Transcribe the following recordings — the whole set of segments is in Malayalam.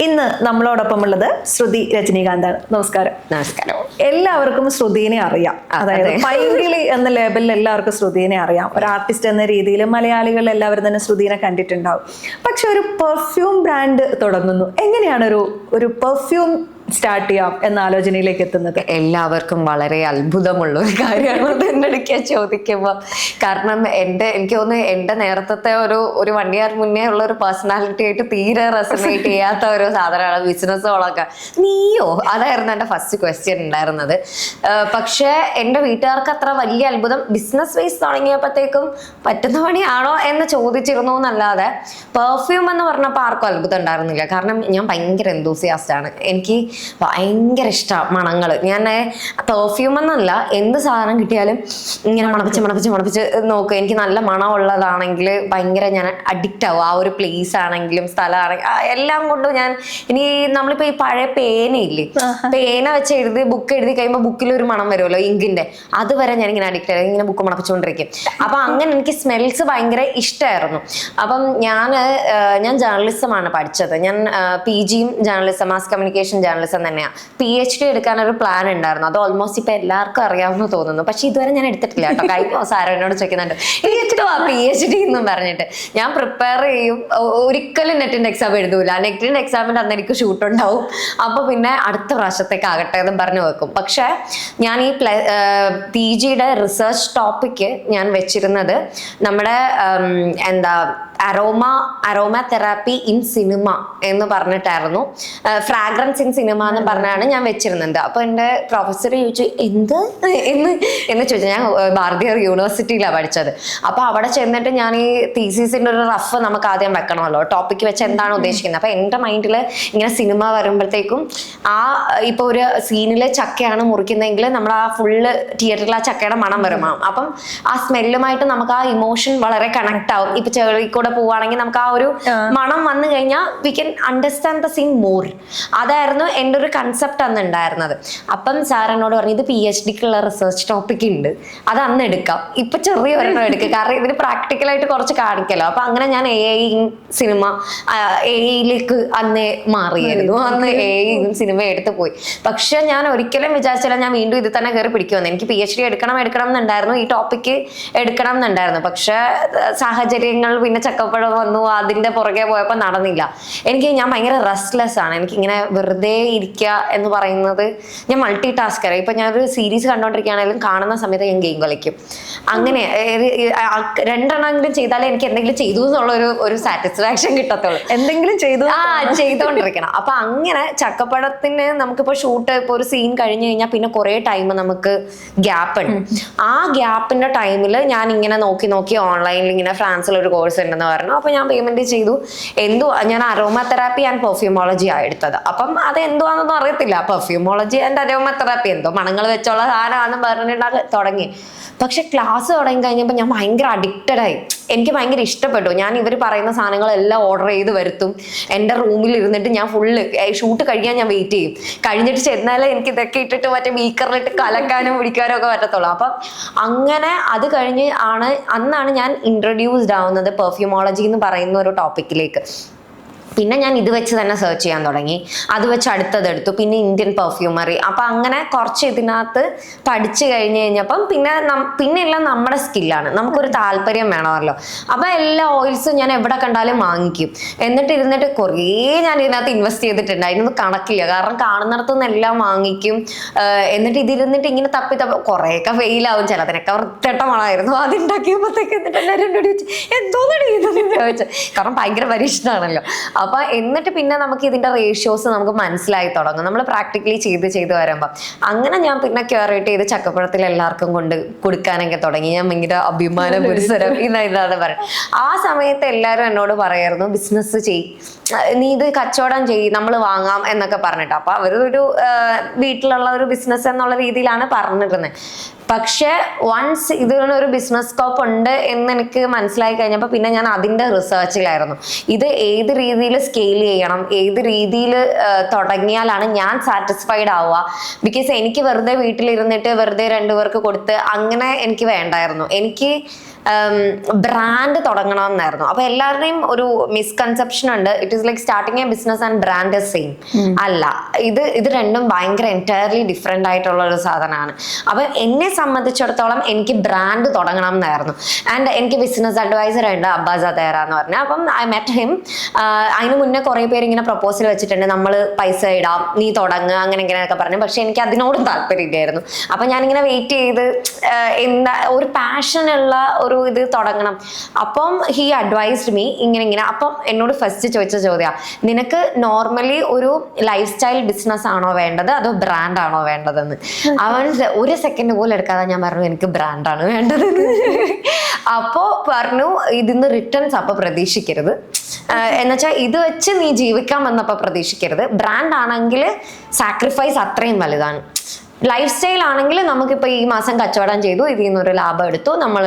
ഇന്ന് നമ്മളോടൊപ്പമുള്ളത് ശ്രുതി രജനീകാന്താണ്. നമസ്കാരം. നമസ്കാരം. എല്ലാവർക്കും ശ്രുതിനെ അറിയാം. അതായത് പൈങ്കിളി എന്ന ലേബലിൽ എല്ലാവർക്കും ശ്രുതിനെ അറിയാം. ഒരു ആർട്ടിസ്റ്റ് എന്ന രീതിയിൽ മലയാളികൾ എല്ലാവരും തന്നെ ശ്രുതിനെ കണ്ടിട്ടുണ്ടാവും. പക്ഷെ ഒരു പെർഫ്യൂം ബ്രാൻഡ് തുടങ്ങുന്നു, എങ്ങനെയാണ് ഒരു പെർഫ്യൂം സ്റ്റാർട്ട് ചെയ്യാം എന്ന ആലോചനയിലേക്ക് എത്തുന്നത്? എല്ലാവർക്കും വളരെ അത്ഭുതമുള്ള ഒരു കാര്യമാണ് എന്നൊക്കെ ചോദിക്കുമ്പോൾ. കാരണം എനിക്ക് തോന്നുന്നു എൻ്റെ നേരത്തെ ഒരു 1 year മുന്നേ ഉള്ള ഒരു പേഴ്സണാലിറ്റി ആയിട്ട് തീരെ റെസണേറ്റ് ചെയ്യാത്ത ഒരു സാധനമാണ് ബിസിനസ്സുകളൊക്കെ. നീയോ? അതായിരുന്നു എൻ്റെ ഫസ്റ്റ് ക്വസ്റ്റ്യൻ ഉണ്ടായിരുന്നത്. പക്ഷേ എൻ്റെ വീട്ടുകാർക്ക് അത്ര വലിയ അത്ഭുതം ബിസിനസ് വൈസ് തുടങ്ങിയപ്പോഴത്തേക്കും പറ്റുന്ന പണിയാണോ എന്ന് ചോദിച്ചിരുന്നു എന്നല്ലാതെ പെർഫ്യൂം എന്ന് പറഞ്ഞപ്പോൾ ആർക്കും അത്ഭുതം ഉണ്ടായിരുന്നില്ല. കാരണം ഞാൻ ഭയങ്കര എന്തൂസിയാസ്റ്റ് ആണ്. എനിക്ക് ഭയങ്കര ഇഷ്ടമാണ് മണങ്ങൾ. ഞാൻ പെർഫ്യൂം എന്നല്ല, എന്ത് സാധനം കിട്ടിയാലും ഇങ്ങനെ മണപ്പിച്ച് നോക്കുക. എനിക്ക് നല്ല മണമുള്ളതാണെങ്കിൽ ഭയങ്കര ഞാൻ അഡിക്റ്റ് ആവും. ആ ഒരു പ്ലേസ് ആണെങ്കിലും സ്ഥലമാണെങ്കിലും എല്ലാം കൊണ്ടും ഇനി നമ്മളിപ്പോ ഈ പഴയ പേനയില്ലേ, പേന വെച്ച് ബുക്ക് എഴുതി കഴിയുമ്പോൾ ബുക്കിൽ ഒരു മണം വരുമല്ലോ, ഇങ്കിന്റെ, അതുവരെ ഞാൻ ഇങ്ങനെ അഡിക്റ്റ് ആയി ഇങ്ങനെ ബുക്ക് മണപ്പിച്ചുകൊണ്ടിരിക്കും. അപ്പൊ അങ്ങനെ എനിക്ക് സ്മെൽസ് ഭയങ്കര ഇഷ്ടമായിരുന്നു. അപ്പം ഞാൻ ജേർണലിസമാണ് പഠിച്ചത്. ഞാൻ PGയും ജേർണലിസം, മാസ് കമ്മ്യൂണിക്കേഷൻ ജേർണലിസം തന്നെയാണ്. PhD എടുക്കാനൊരു പ്ലാൻ ഉണ്ടായിരുന്നു. അത് ഓൾമോസ്റ്റ് ഇപ്പൊ എല്ലാവർക്കും അറിയാമെന്ന് തോന്നുന്നു. പക്ഷെ ഇതുവരെ ഞാൻ എടുത്തിട്ടില്ല കേട്ടോ. കഴിഞ്ഞ ദിവസം ആരോ എന്നോട് ചോദിക്കുന്നുണ്ട് PhD എന്നും പറഞ്ഞിട്ട്. ഞാൻ പ്രിപ്പയർ ചെയ്യും, ഒരിക്കലും നെറ്റിന്റെ എക്സാം എഴുതൂല. നെറ്റിന്റെ എക്സാമിന്റെ അന്ന് എനിക്ക് ഷൂട്ട് ഉണ്ടാവും. അപ്പൊ പിന്നെ അടുത്ത പ്രാവശ്യത്തേക്ക് ആകട്ടെ എന്നും പറഞ്ഞു വെക്കും. പക്ഷെ ഞാൻ ഈ PGയുടെ റിസർച്ച് ടോപ്പിക്ക് ഞാൻ വെച്ചിരുന്നത് നമ്മുടെ അരോമ തെറാപ്പി ഇൻ സിനിമ എന്ന് പറഞ്ഞിട്ടായിരുന്നു. ഫ്രാഗ്രൻസ് ഇൻ സിനിമ എന്ന് പറഞ്ഞാണ് ഞാൻ വെച്ചിരുന്നത്. അപ്പൊ എൻ്റെ പ്രൊഫസർ ചോദിച്ചു എന്ന് ചോദിച്ചു. ഞാൻ ഭാരതീയ യൂണിവേഴ്സിറ്റിയിലാണ് പഠിച്ചത്. അപ്പൊ അവിടെ ചെന്നിട്ട് ഞാൻ ഈ തീസിസിന്റെ ഒരു റഫ് നമുക്ക് ആദ്യം വെക്കണമല്ലോ, ടോപ്പിക്ക് വെച്ച് എന്താണ് ഉദ്ദേശിക്കുന്നത്. അപ്പൊ എൻ്റെ മൈൻഡിൽ ഇങ്ങനെ സിനിമ വരുമ്പോഴത്തേക്കും ഇപ്പൊ ഒരു സീനില് ചക്കയാണ് മുറിക്കുന്നതെങ്കിൽ നമ്മൾ ആ ഫുള്ള് തിയേറ്ററിൽ ആ ചക്കയുടെ മണം വരും. അപ്പം ആ സ്മെല്ലുമായിട്ട് നമുക്ക് ആ ഇമോഷൻ വളരെ കണക്ട് ആവും. ഇപ്പൊ ചെളിക്കൂടെ പോവാണെങ്കിൽ നമുക്ക് ആ ഒരു മണം വന്നു കഴിഞ്ഞാൽ we can understand the scene more. അതായിരുന്നു എൻ്റെ ഒരു കൺസെപ്റ്റ് അന്ന് ഉണ്ടായിരുന്നത്. അപ്പം സാർ എന്നോട് പറഞ്ഞു, ഇത് PhDക്കുള്ള റിസർച്ച് ടോപ്പിക് ഉണ്ട്, അത് അന്ന് എടുക്കാം, ഇപ്പൊ ചെറിയ ഒരെണ്ണം എടുക്കുക, കാരണം ഇതിന് പ്രാക്ടിക്കലായിട്ട് കുറച്ച് കാണിക്കല്ലോ. അപ്പൊ അങ്ങനെ ഞാൻ AI സിനിമ AIയിലേക്ക് അന്നേ മാറിയായിരുന്നു. അന്ന് AI സിനിമ എടുത്തു പോയി. പക്ഷെ ഞാൻ ഒരിക്കലും വിചാരിച്ചില്ല ഞാൻ വീണ്ടും ഇത് തന്നെ കയറി പിടിക്കുമെന്ന്. എനിക്ക് PhD എടുക്കണം എന്നുണ്ടായിരുന്നു, ഈ ടോപ്പിക്ക് എടുക്കണം എന്നുണ്ടായിരുന്നു. പക്ഷെ സാഹചര്യങ്ങൾ പിന്നെ ചക്കപ്പഴം വന്നു, അതിന്റെ പുറകെ പോയപ്പോൾ നടന്നില്ല. ഞാൻ ഭയങ്കര റെസ്റ്റ്ലെസ് ആണ്. എനിക്കിങ്ങനെ വെറുതെ ഇരിക്കുക എന്ന് പറയുന്നത്, ഞാൻ മൾട്ടി ടാസ്കർ. ഇപ്പൊ ഞാനൊരു സീരീസ് കണ്ടോണ്ടിരിക്കുകയാണെങ്കിലും കാണുന്ന സമയത്ത് ഞാൻ ഗെയിം കളിക്കും. അങ്ങനെ 2 ചെയ്താലേ എനിക്ക് എന്തെങ്കിലും ചെയ്തു എന്നുള്ള ഒരു സാറ്റിസ്ഫാക്ഷൻ കിട്ടത്തുള്ളൂ. എന്തെങ്കിലും ചെയ്തോണ്ടിരിക്കണം. അപ്പൊ അങ്ങനെ ചക്കപ്പഴത്തിന് നമുക്കിപ്പോ ഷൂട്ട് ഇപ്പൊ ഒരു സീൻ കഴിഞ്ഞു കഴിഞ്ഞാൽ പിന്നെ കുറെ ടൈം നമുക്ക് ഗ്യാപ്പ് ഉണ്ട്. ആ ഗ്യാപ്പിന്റെ ടൈമിൽ ഞാൻ ഇങ്ങനെ നോക്കി ഓൺലൈനിൽ ഇങ്ങനെ ഫ്രാൻസിൽ ഒരു കോഴ്സ് ഉണ്ടെന്ന് പറഞ്ഞു. അപ്പൊ ഞാൻ പേയ്മെന്റ് ചെയ്തു. ഞാൻ അരോമ തെറാപ്പി ആൻഡ് പെർഫ്യൂമോളജി ആണ് എടുത്തത്. അപ്പം അത് എന്തുവാണെന്നൊന്നും അറിയത്തില്ല. പെർഫ്യൂമോളജി ആൻഡ് അരോമ തെറാപ്പി എന്തോ മണങ്ങൾ വെച്ചുള്ള സാധനമാണെന്ന് പറഞ്ഞിട്ട് തുടങ്ങി. പക്ഷെ ക്ലാസ് തുടങ്ങി കഴിഞ്ഞപ്പോൾ ഞാൻ ഭയങ്കര അഡിക്റ്റഡ് ആയി. എനിക്ക് ഭയങ്കര ഇഷ്ടപ്പെട്ടു. ഞാൻ ഇവർ പറയുന്ന സാധനങ്ങളെല്ലാം ഓർഡർ ചെയ്ത് വരുത്തും. എൻ്റെ റൂമിൽ ഇരുന്നിട്ട് ഞാൻ ഫുള്ള് ഷൂട്ട് കഴിയാൻ ഞാൻ വെയിറ്റ് ചെയ്യും. കഴിഞ്ഞിട്ട് ചെന്നാലേ എനിക്ക് ഇതൊക്കെ ഇട്ടിട്ട് മറ്റേ ബീക്കറിലിട്ട് കലക്കാനും പിടിക്കാനും ഒക്കെ പറ്റത്തുള്ളൂ. അപ്പം അങ്ങനെ അത് കഴിഞ്ഞ് അന്നാണ് ഞാൻ ഇൻട്രൊഡ്യൂസ്ഡ് ആവുന്നത് പെർഫ്യൂമോളജി എന്ന് പറയുന്ന ഒരു ടോപ്പിക്കിലേക്ക്. പിന്നെ ഞാൻ ഇത് വെച്ച് തന്നെ സെർച്ച് ചെയ്യാൻ തുടങ്ങി. അത് വെച്ച് അടുത്തതെടുത്തു. പിന്നെ ഇന്ത്യൻ പെർഫ്യൂമറി. അപ്പം അങ്ങനെ കുറച്ച് ഇതിനകത്ത് പഠിച്ചു കഴിഞ്ഞപ്പം പിന്നെ എല്ലാം നമ്മുടെ സ്കില്ലാണ്. നമുക്കൊരു താല്പര്യം വേണമല്ലോ. അപ്പം എല്ലാ ഓയിൽസും ഞാൻ എവിടെ കണ്ടാലും വാങ്ങിക്കും. ഇരുന്നിട്ട് കുറേ ഞാൻ ഇതിനകത്ത് ഇൻവെസ്റ്റ് ചെയ്തിട്ടുണ്ട്. അതിനൊന്നും കണക്കില്ല. കാരണം കാണുന്നിടത്തുനിന്ന് എല്ലാം വാങ്ങിക്കും. ഇതിരുന്നിട്ട് ഇങ്ങനെ തപ്പി കുറേയൊക്കെ ഫെയിലാവും. ചിലതിനൊക്കെ വൃത്തിട്ടമായിരുന്നു. അതുണ്ടാക്കിയപ്പോഴത്തേക്ക് എന്നിട്ട് എല്ലാവരും എന്നോട് ചോദിച്ചു എന്തോന്നാണ് ചെയ്തതെന്ന് ചോദിച്ചു. കാരണം ഭയങ്കര പരീക്ഷണമാണല്ലോ. എന്നിട്ട് പിന്നെ നമുക്ക് ഇതിന്റെ റേഷ്യോസ് നമുക്ക് മനസ്സിലായി തുടങ്ങും നമ്മൾ പ്രാക്ടിക്കലി ചെയ്ത് വരുമ്പോൾ. അങ്ങനെ ഞാൻ പിന്നെ ക്യൂറേറ്റ് ചെയ്ത് ചക്കപ്പഴത്തിൽ എല്ലാവർക്കും കൊണ്ട് കൊടുക്കാനൊക്കെ തുടങ്ങി. ഞാൻ ഭയങ്കര അഭിമാന പുരസ്സരം ഇതാന്ന് പറയും. ആ സമയത്ത് എല്ലാവരും എന്നോട് പറയായിരുന്നു ബിസിനസ് നീ ഇത് കച്ചവടം നമ്മൾ വാങ്ങാം എന്നൊക്കെ പറഞ്ഞിട്ട്. അപ്പൊ അവരൊരു വീട്ടിലുള്ള ഒരു ബിസിനസ് എന്നുള്ള രീതിയിലാണ് പറഞ്ഞിരുന്നത്. പക്ഷെ വൺസ് ഇതിനൊരു ബിസിനസ് സ്കോപ്പ് ഉണ്ട് എന്ന് എനിക്ക് മനസ്സിലായി കഴിഞ്ഞപ്പോൾ പിന്നെ ഞാൻ അതിൻ്റെ റിസർച്ചിലായിരുന്നു. ഇത് ഏത് രീതിയിൽ സ്കെയിൽ ചെയ്യണം, ഏത് രീതിയിൽ തുടങ്ങിയാലാണ് ഞാൻ സാറ്റിസ്ഫൈഡ് ആവുക. ബിക്കോസ് എനിക്ക് വെറുതെ വീട്ടിലിരുന്നിട്ട് വെറുതെ രണ്ടുപേർക്ക് കൊടുത്ത് അങ്ങനെ എനിക്ക് വേണ്ടായിരുന്നു. എനിക്ക് ബ്രാൻഡ് തുടങ്ങണം എന്നായിരുന്നു. അപ്പൊ എല്ലാവരുടെയും ഒരു മിസ്കൺസെപ്ഷൻ ഉണ്ട്, it is like starting A business and brand same. അല്ല, ഇത് രണ്ടും ഭയങ്കര എൻറ്റയർലി ഡിഫറെന്റ് ആയിട്ടുള്ള ഒരു സാധനമാണ്. അപ്പൊ എന്നെ സംബന്ധിച്ചിടത്തോളം എനിക്ക് ബ്രാൻഡ് തുടങ്ങണം എന്നായിരുന്നു. ആൻഡ് എനിക്ക് ബിസിനസ് അഡ്വൈസർ ഉണ്ട്, അബ്ബാസ് അദേറ എന്ന് പറഞ്ഞാൽ. അപ്പം ഐ മെറ്റ് ഹിം. അതിന് മുന്നേ കുറെ പേര് ഇങ്ങനെ പ്രപ്പോസൽ വെച്ചിട്ടുണ്ട്, നമ്മൾ പൈസ ഇടാം, നീ തുടങ്ങുക, അങ്ങനെ ഇങ്ങനെയൊക്കെ പറഞ്ഞു. പക്ഷെ എനിക്ക് അതിനോടും താല്പര്യമില്ലായിരുന്നു. അപ്പൊ ഞാനിങ്ങനെ വെയിറ്റ് ചെയ്ത് എന്താ ഒരു പാഷനുള്ള ഒരു ഇത് തുടങ്ങണം. അപ്പം ഹി അഡ്വൈസ്ഡ് മീ ഇങ്ങനെ. അപ്പം എന്നോട് ഫസ്റ്റ് ചോദിച്ച ചോദ്യം, നിനക്ക് നോർമലി ഒരു ലൈഫ് സ്റ്റൈൽ ബിസിനസ് ആണോ വേണ്ടത് അതോ ബ്രാൻഡ് ആണോ വേണ്ടതെന്ന്. അവൻ ഒരു സെക്കൻഡ് പോലും എടുക്കാതെ ഞാൻ പറഞ്ഞു എനിക്ക് ബ്രാൻഡാണ് വേണ്ടത്. അപ്പോ പറഞ്ഞു ഇതിന്ന് റിട്ടേൺസ് അപ്പൊ പ്രതീക്ഷിക്കരുത്, എന്നുവെച്ചാൽ ഇത് വെച്ച് നീ ജീവിക്കാൻ വന്നപ്പോ പ്രതീക്ഷിക്കരുത്. ബ്രാൻഡ് ആണെങ്കിൽ സാക്രിഫൈസ് അത്രയും വലുതാണ്. ലൈഫ് സ്റ്റൈൽ ആണെങ്കിൽ നമുക്കിപ്പോ ഈ മാസം കച്ചവടം ചെയ്തു, ഇതിൽ നിന്നൊരു ലാഭം എടുത്തു, നമ്മൾ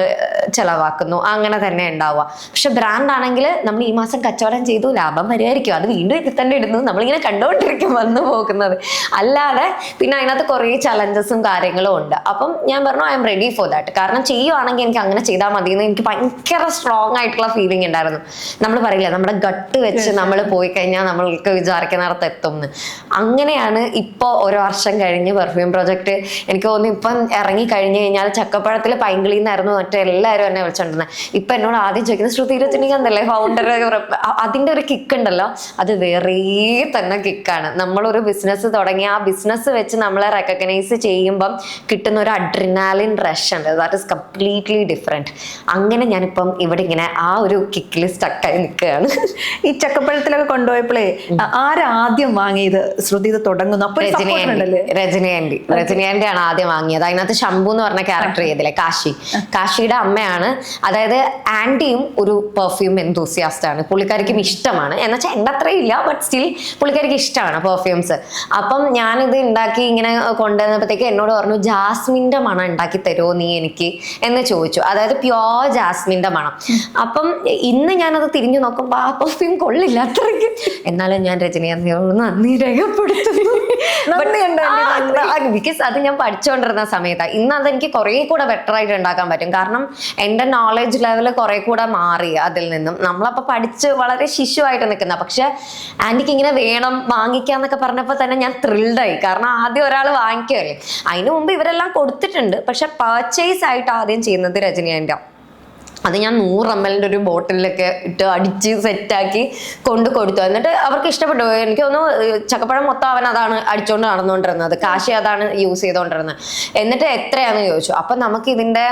ചെലവാക്കുന്നു, അങ്ങനെ തന്നെ ഉണ്ടാവുക. പക്ഷെ ബ്രാൻഡ് ആണെങ്കിൽ നമ്മൾ ഈ മാസം കച്ചവടം ചെയ്തു, ലാഭം വരുമായിരിക്കും, അത് വീണ്ടും ഇതിൽ തന്നെ ഇടുന്നു, നമ്മളിങ്ങനെ കണ്ടുകൊണ്ടിരിക്കും വന്നു പോകുന്നത്. അല്ലാതെ പിന്നെ അതിനകത്ത് കുറേ ചലഞ്ചസും കാര്യങ്ങളും ഉണ്ട്. അപ്പം ഞാൻ പറഞ്ഞു I am ready for that. കാരണം ചെയ്യുവാണെങ്കിൽ എനിക്ക് അങ്ങനെ ചെയ്താൽ മതി എന്ന് എനിക്ക് ഭയങ്കര സ്ട്രോങ് ആയിട്ടുള്ള ഫീലിംഗ് ഉണ്ടായിരുന്നു. നമ്മൾ പറയില്ല, നമ്മുടെ ഗട്ട് വെച്ച് നമ്മൾ പോയി കഴിഞ്ഞാൽ നമ്മൾക്ക് വിചാരിക്കുന്നിടത്ത് എത്തും എന്ന്. അങ്ങനെയാണ് ഇപ്പോൾ ഒരു വർഷം കഴിഞ്ഞ് പെർഫ്യൂം പ്രോജക്റ്റ് എനിക്ക് തോന്നുന്നു ഇപ്പം ഇറങ്ങി കഴിഞ്ഞു കഴിഞ്ഞാൽ ചക്കപ്പഴത്തിൽ പൈങ്കിളിന്നായിരുന്നു മറ്റെല്ലാവരും എന്നെ വിളിച്ചോണ്ടിരുന്നത്. ഇപ്പൊ എന്നോട് ആദ്യം ചോദിക്കുന്നത് ശ്രുതി രജനികാന്തല്ലേ ഫൗണ്ടർ, അതിന്റെ ഒരു കിക്ക് ഉണ്ടല്ലോ, അത് വേറെ തന്നെ കിക്കാണ്. നമ്മളൊരു ബിസിനസ് തുടങ്ങി ആ ബിസിനസ് വെച്ച് നമ്മളെ റെക്കഗ്നൈസ് ചെയ്യുമ്പം കിട്ടുന്ന ഒരു അഡ്രിനാലിൻ റഷ് ഉണ്ട്, ദാറ്റ് ഇസ് കംപ്ലീറ്റ്ലി ഡിഫറെന്റ്. അങ്ങനെ ഞാനിപ്പം ഇവിടെ ഇങ്ങനെ ആ ഒരു കിക്കിൽ സ്റ്റക്കായി നിൽക്കുകയാണ്. ഈ ചക്കപ്പഴത്തിലൊക്കെ കൊണ്ടുപോയപ്പോഴേ ആരാദ്യം വാങ്ങിയത് ശ്രുതി ഇത് തുടങ്ങുന്നു? അപ്പൊ രജനി ആന്റി ആണ് ആദ്യം വാങ്ങിയത്. അതിനകത്ത് ശംഭു എന്ന് പറഞ്ഞ ക്യാരക്ടർ ചെയ്തില്ലേ, കാശിയുടെ അമ്മയാണ്. അതായത് ആന്റിയും ഒരു പെർഫ്യൂം എന്തൂസിയാസ്റ്റ് ആണ്, പുള്ളിക്കാരിക്കും ഇഷ്ടമാണ്. എന്നുവെച്ചാൽ എൻ്റെ അത്രയും ഇല്ല, ബട്ട് സ്റ്റിൽ പുള്ളിക്കാരിക്ക് ഇഷ്ടമാണ് പെർഫ്യൂംസ്. അപ്പം ഞാനിത് ഉണ്ടാക്കി ഇങ്ങനെ കൊണ്ടുവന്നപ്പോഴത്തേക്ക് എന്നോട് പറഞ്ഞു ജാസ്മിന്റെ മണം ഉണ്ടാക്കി തരുമോ നീ എനിക്ക് എന്ന് ചോദിച്ചു. അതായത് പ്യോർ ജാസ്മിന്റെ മണം. അപ്പം ഇന്ന് ഞാനത് തിരിഞ്ഞു നോക്കുമ്പോൾ ആ പെർഫ്യൂം കൊള്ളില്ല അത്രയ്ക്ക്. എന്നാലും ഞാൻ രജനി ആന്റിയോട് നന്ദി രേഖപ്പെടുത്തുന്നു. ബിക്കോസ് അത് ഞാൻ പഠിച്ചുകൊണ്ടിരുന്ന സമയത്താണ്. ഇന്ന് അതെനിക്ക് കുറെ കൂടെ ബെറ്റർ ആയിട്ട് ഉണ്ടാക്കാൻ പറ്റും. കാരണം എൻ്റെ നോളജ് ലെവല് കുറെ കൂടെ മാറി അതിൽ നിന്നും. നമ്മളപ്പോൾ പഠിച്ച് വളരെ ശിശുവായിട്ട് നിൽക്കുന്ന, പക്ഷെ ആന്റിക്ക് ഇങ്ങനെ വേണം വാങ്ങിക്കാന്നൊക്കെ പറഞ്ഞപ്പോൾ തന്നെ ഞാൻ ത്രിൽഡായി. കാരണം ആദ്യം ഒരാൾ വാങ്ങിക്കുകയല്ലേ, അതിനു മുമ്പ് ഇവരെല്ലാം കൊടുത്തിട്ടുണ്ട്. പക്ഷെ പർച്ചേസ് ആയിട്ട് ആദ്യം ചെയ്യുന്നത് രജനി ആന്റിയാ. അത് ഞാൻ 100 ml ഒരു ബോട്ടിലൊക്കെ ഇട്ട് അടിച്ച് സെറ്റാക്കി കൊടുത്തു. എന്നിട്ട് അവർക്ക് ഇഷ്ടപ്പെട്ടു. എനിക്ക് തോന്നുന്നു ചക്കപ്പഴം മൊത്തം അവൻ അതാണ് അടിച്ചുകൊണ്ട് നടന്നുകൊണ്ടിരുന്നത്, കാശി അതാണ് യൂസ് ചെയ്തുകൊണ്ടിരുന്നത്. എന്നിട്ട് എത്രയാണെന്ന് ചോദിച്ചു. അപ്പം നമുക്ക് ഇതിൻ്റെ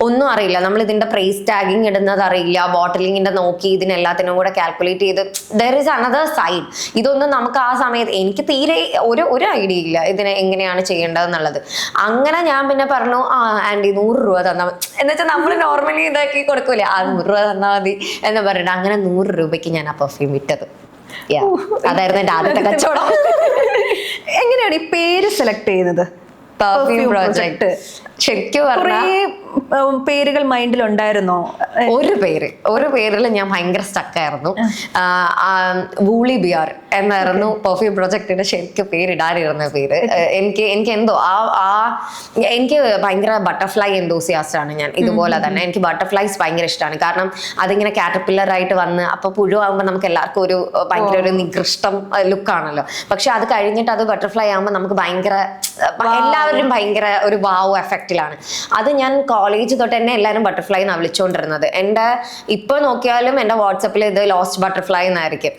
ഒന്നും അറിയില്ല, നമ്മൾ ഇതിൻ്റെ പ്രൈസ് ടാഗിങ് ഇടുന്നത് അറിയില്ല, ബോട്ടിലിങ്ങിൻ്റെ നോക്കി ഇതിനെല്ലാത്തിനും കൂടെ കാൽക്കുലേറ്റ് ചെയ്ത് ദർ ഈസ് അനദർ സൈഡ്. ഇതൊന്നും നമുക്ക് ആ സമയത്ത് എനിക്ക് തീരെ ഒരു ഐഡിയ ഇല്ല ഇതിനെ എങ്ങനെയാണ് ചെയ്യേണ്ടതെന്നുള്ളത്. അങ്ങനെ ഞാൻ പിന്നെ പറഞ്ഞു ആൻറ്റി 100 രൂപ തന്നാൽ, എന്നുവെച്ചാൽ നമ്മൾ നോർമലി ഇതാക്കി കൊടുക്കൂലേ, 100 രൂപ തന്നാൽ മതി എന്ന് പറഞ്ഞിട്ട് അങ്ങനെ 100 രൂപയ്ക്ക് ഞാൻ ആ പെർഫ്യൂം വിറ്റത്. അതായിരുന്നു എൻ്റെ ആദ്യത്തെ കച്ചവടം. എങ്ങനെയാണ് ഈ പേര് സെലക്ട് ചെയ്യുന്നത്? പെർഫ്യൂം പ്രോജക്ട് ശരിക്കും പറഞ്ഞാൽ പേരുകൾ മൈൻഡിൽ ഉണ്ടായിരുന്നോ? ഒരു പേരിൽ ഞാൻ ഭയങ്കര സ്റ്റക്കായിരുന്നു. വൂളി ബിയർ എന്നായിരുന്നു പെർഫ്യൂം പ്രോജക്റ്റിന്റെ ശരിക്കും പേരിടാനിരുന്ന പേര്. എനിക്ക് എന്തോ എനിക്ക് ഭയങ്കര ബട്ടർഫ്ലൈ എന്തൂസിയാസ്റ്റ് ആണ് ഞാൻ. ഇതുപോലെ തന്നെ എനിക്ക് ബട്ടർഫ്ലൈസ് ഭയങ്കര ഇഷ്ടമാണ്. കാരണം അതിങ്ങനെ കാറ്റർപില്ലർ ആയിട്ട് വന്ന് അപ്പൊ പുഴുവാകുമ്പോൾ നമുക്ക് എല്ലാവർക്കും ഒരു ഭയങ്കര ഒരു നികൃഷ്ടം ലുക്കാണല്ലോ. പക്ഷെ അത് കഴിഞ്ഞിട്ട് അത് ബട്ടർഫ്ലൈ ആകുമ്പോൾ നമുക്ക് ഭയങ്കര എല്ലാവരും ഭയങ്കര ഒരു വാവ് എഫക്റ്റിലാണ്. അത് ഞാൻ കോളേജ് തൊട്ട് തന്നെ എല്ലാവരും ബട്ടർഫ്ലൈ എന്നാണ് വിളിച്ചുകൊണ്ടിരുന്നത്. എൻ്റെ ഇപ്പോൾ നോക്കിയാലും എൻ്റെ വാട്സപ്പിൽ ഇത് ലോസ്റ്റ് ബട്ടർഫ്ലൈ എന്നായിരിക്കും.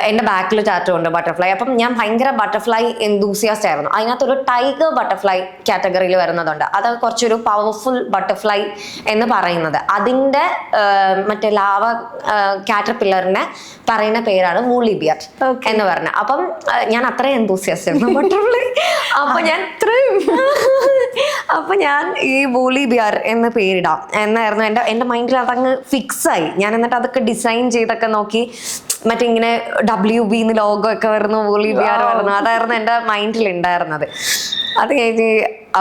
എൻ്റെ ബാക്കിൽ ടാറ്റു ഉണ്ട് ബട്ടർഫ്ലൈ. അപ്പം ഞാൻ ഭയങ്കര ബട്ടർഫ്ലൈ എന്തൂസിയാസ്റ്റ് ആയിരുന്നു. അതിനകത്തൊരു ടൈഗർ ബട്ടർഫ്ലൈ കാറ്റഗറിയിൽ വരുന്നതുണ്ട്. അത് കുറച്ചൊരു പവർഫുൾ ബട്ടർഫ്ലൈ എന്ന് പറയുന്നത്. അതിൻ്റെ മറ്റേ ലാവ കാറ്റർപില്ലറിനെ പറയുന്ന പേരാണ് വൂളി ബിയർ എന്ന് പറഞ്ഞത്. അപ്പം ഞാൻ അത്രയും എന്തൂസിയാസ്റ്റ് ആയിരുന്നു ബട്ടർഫ്ലൈ. അപ്പൊ ഞാൻ ഈ വൂളി ബിയർ എന്ന് പേരിടാം എന്നായിരുന്നു എൻ്റെ മൈൻഡിൽ. അതങ്ങ് ഫിക്സായി. ഞാൻ എന്നിട്ട് അതൊക്കെ ഡിസൈൻ ചെയ്തൊക്കെ നോക്കി, മറ്റേ ഇങ്ങനെ WB ലോഗോ ഒക്കെ വരുന്നു, വൂളി ബിയർ വരുന്നു, അതായിരുന്നു എൻ്റെ മൈൻഡിൽ ഉണ്ടായിരുന്നത്. അത് കഴിഞ്ഞ്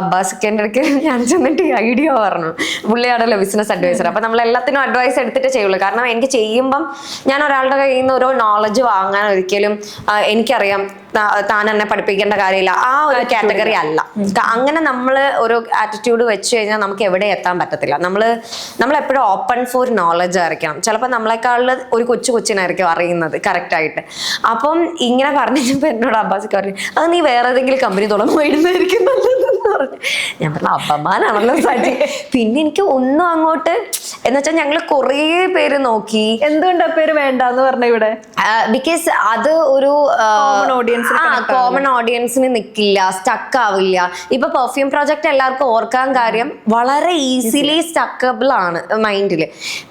അബ്ബാസിക്കൻ്റെ അടുക്ക് ഞാൻ ചെന്നിട്ട് ഐഡിയ പറഞ്ഞു. പുള്ളിയാണല്ലോ ബിസിനസ് അഡ്വൈസർ. അപ്പൊ നമ്മൾ എല്ലാത്തിനും അഡ്വൈസ് എടുത്തിട്ട് ചെയ്യുള്ളൂ. കാരണം എനിക്ക് ചെയ്യുമ്പം ഞാൻ ഒരാളുടെ കയ്യിൽ നിന്ന് ഓരോ നോളജ് വാങ്ങാൻ ഒരിക്കലും എനിക്കറിയാം താൻ എന്നെ പഠിപ്പിക്കേണ്ട കാര്യമില്ല ആ ഒരു കാറ്റഗറി അല്ല. അങ്ങനെ നമ്മൾ ഒരു ആറ്റിറ്റ്യൂഡ് വെച്ച് കഴിഞ്ഞാൽ നമുക്ക് എവിടെ എത്താൻ പറ്റത്തില്ല. നമ്മൾ എപ്പോഴും ഓപ്പൺ ഫോർ നോളജ് ആയിരിക്കണം. ചിലപ്പോൾ നമ്മളെക്കാളിൽ ഒരു കൊച്ചിനായിരിക്കും അറിയുന്നത് കറക്റ്റ് ആയിട്ട്. അപ്പം ഇങ്ങനെ പറഞ്ഞപ്പോൾ എന്നോട് അബ്ബാസിക്ക് പറഞ്ഞു, അത് നീ വേറെ ഏതെങ്കിലും കമ്പനി തുടങ്ങുമായിരുന്നായിരിക്കും നല്ലതെന്ന് പറഞ്ഞു. ഞാൻ പറഞ്ഞു അപമാനാണല്ലോ സാജി. പിന്നെ എനിക്ക് ഒന്നും അങ്ങോട്ട് എന്ന് വെച്ചാൽ ഞങ്ങൾ കുറേ പേര് നോക്കി. എന്തുകൊണ്ട് ആ പേര് വേണ്ടെന്ന് പറഞ്ഞ ഇവിടെ? ബിക്കോസ് അത് ഒരു കോമൺ ഓഡിയൻസിന് നിൽക്കില്ല, സ്റ്റക്ക് ആവില്ല. ഇപ്പൊ പെർഫ്യൂം പ്രോജക്റ്റ് എല്ലാവർക്കും ഓർക്കാൻ കാര്യം വളരെ ഈസിലി സ്റ്റക്കബിൾ ആണ് മൈൻഡിൽ.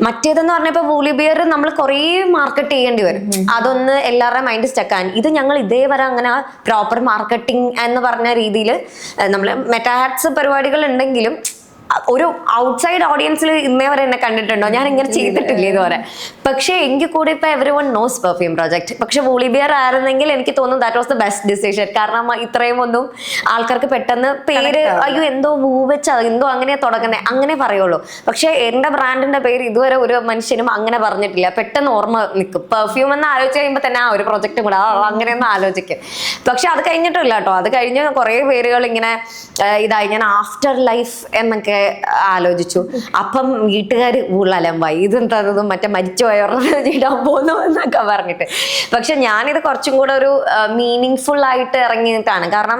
മറ്റേതെന്ന് പറഞ്ഞാൽ ഇപ്പൊ വൂളി ബിയർ നമ്മൾ കുറേ മാർക്കറ്റ് ചെയ്യേണ്ടി വരും, അതൊന്ന് എല്ലാവരുടെയും മൈൻഡ് സ്റ്റക്കാൻ. ഇത് ഞങ്ങൾ ഇതേവരെ അങ്ങനെ പ്രോപ്പർ മാർക്കറ്റിംഗ് എന്ന് പറഞ്ഞ രീതിയിൽ നമ്മൾ മെറ്റാഹാറ്റ്സ് പരിപാടികൾ ഉണ്ടെങ്കിലും ഒരു ഔട്ട്സൈഡ് ഓഡിയൻസിൽ ഇന്നേ വരെ എന്നെ കണ്ടിട്ടുണ്ടോ? ഞാൻ ഇങ്ങനെ ചെയ്തിട്ടില്ല ഇതുവരെ. പക്ഷെ എങ്കിൽ കൂടി ഇപ്പൊ every one nose perfume project. പക്ഷെ വൂളി ബിയർ ആയിരുന്നെങ്കിൽ എനിക്ക് തോന്നുന്നു that was the best decision. കാരണം ഇത്രയും ഒന്നും ആൾക്കാർക്ക് പെട്ടെന്ന് പേര് അയ്യോ എന്തോ വൂ വെച്ച എന്തോ അങ്ങനെ തുടങ്ങുന്നേ അങ്ങനെ പറയുള്ളൂ. പക്ഷെ എന്റെ ബ്രാൻഡിന്റെ പേര് ഇതുവരെ ഒരു മനുഷ്യനും അങ്ങനെ പറഞ്ഞിട്ടില്ല. പെട്ടെന്ന് ഓർമ്മ നിൽക്കും. പെർഫ്യൂം എന്ന് ആലോചിച്ച് കഴിയുമ്പോൾ തന്നെ ആ ഒരു പ്രൊജക്റ്റും കൂടെ അങ്ങനെയൊന്നും ആലോചിക്കും. പക്ഷെ അത് കഴിഞ്ഞിട്ടില്ല കേട്ടോ. അത് കഴിഞ്ഞ് കുറെ പേരുകൾ ഇങ്ങനെ ഇതായി. ഞാൻ ആഫ്റ്റർ ലൈഫ് എന്നൊക്കെ ആലോചിച്ചു. അപ്പം വീട്ടുകാർ ഉള്ളലമ്പായി, ഇതെന്താ മറ്റേ മരിച്ചുപോയവരുടെ ഇടാൻ പോകുന്നു എന്നൊക്കെ പറഞ്ഞിട്ട്. പക്ഷെ ഞാനിത് കുറച്ചും കൂടെ ഒരു മീനിങ് ഫുൾ ആയിട്ട് ഇറങ്ങിയിട്ടാണ്. കാരണം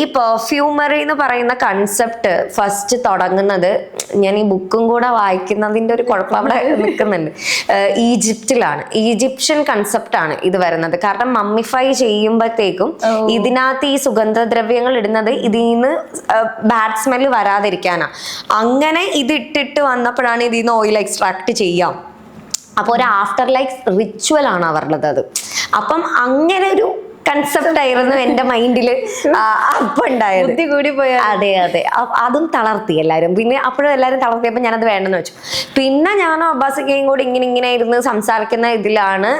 ഈ പെർഫ്യൂമറി എന്ന് പറയുന്ന കൺസെപ്റ്റ് ഫസ്റ്റ് തുടങ്ങുന്നത്, ഞാൻ ഈ ബുക്കും കൂടെ വായിക്കുന്നതിന്റെ ഒരു കുഴപ്പം അവിടെ നിൽക്കുന്നുണ്ട്, ഈജിപ്തിലാണ്. ഈജിപ്ഷ്യൻ കൺസെപ്റ്റാണ് ഇത് വരുന്നത്. കാരണം മമ്മിഫൈ ചെയ്യുമ്പോഴത്തേക്കും ഇതിനകത്ത് ഈ സുഗന്ധദ്രവ്യങ്ങൾ ഇടുന്നത് ഇതിൽ നിന്ന് ബാഡ് സ്മെല്ല് വരാതിരിക്കാൻ. അങ്ങനെ ഇത് ഇട്ടിട്ട് വന്നപ്പോഴാണ് ഇതിൽ നിന്ന് ഓയിൽ എക്സ്ട്രാക്ട് ചെയ്യാം. അപ്പോൾ ഒരു ആഫ്റ്റർ ലൈഫ് റിച്വൽ ആണ് അവരുടേത് അത്. അപ്പം അങ്ങനെ ഒരു കൺസെപ്റ്റ് ആയിരുന്നു എന്റെ മൈൻഡില് അപ്പൊ ഉണ്ടായത്. അതെ അതെ, അതും തളർത്തി എല്ലാരും. പിന്നെ അപ്പോഴും എല്ലാരും തളർത്തിയപ്പോൾ ഞാനത് വേണ്ടെന്ന് വെച്ചു. പിന്നെ ഞാനും അബ്ബാസിക്കയും കൂടി ഇങ്ങനെ ഇരുന്ന് സംസാരിക്കുന്ന ഇതിലാണ്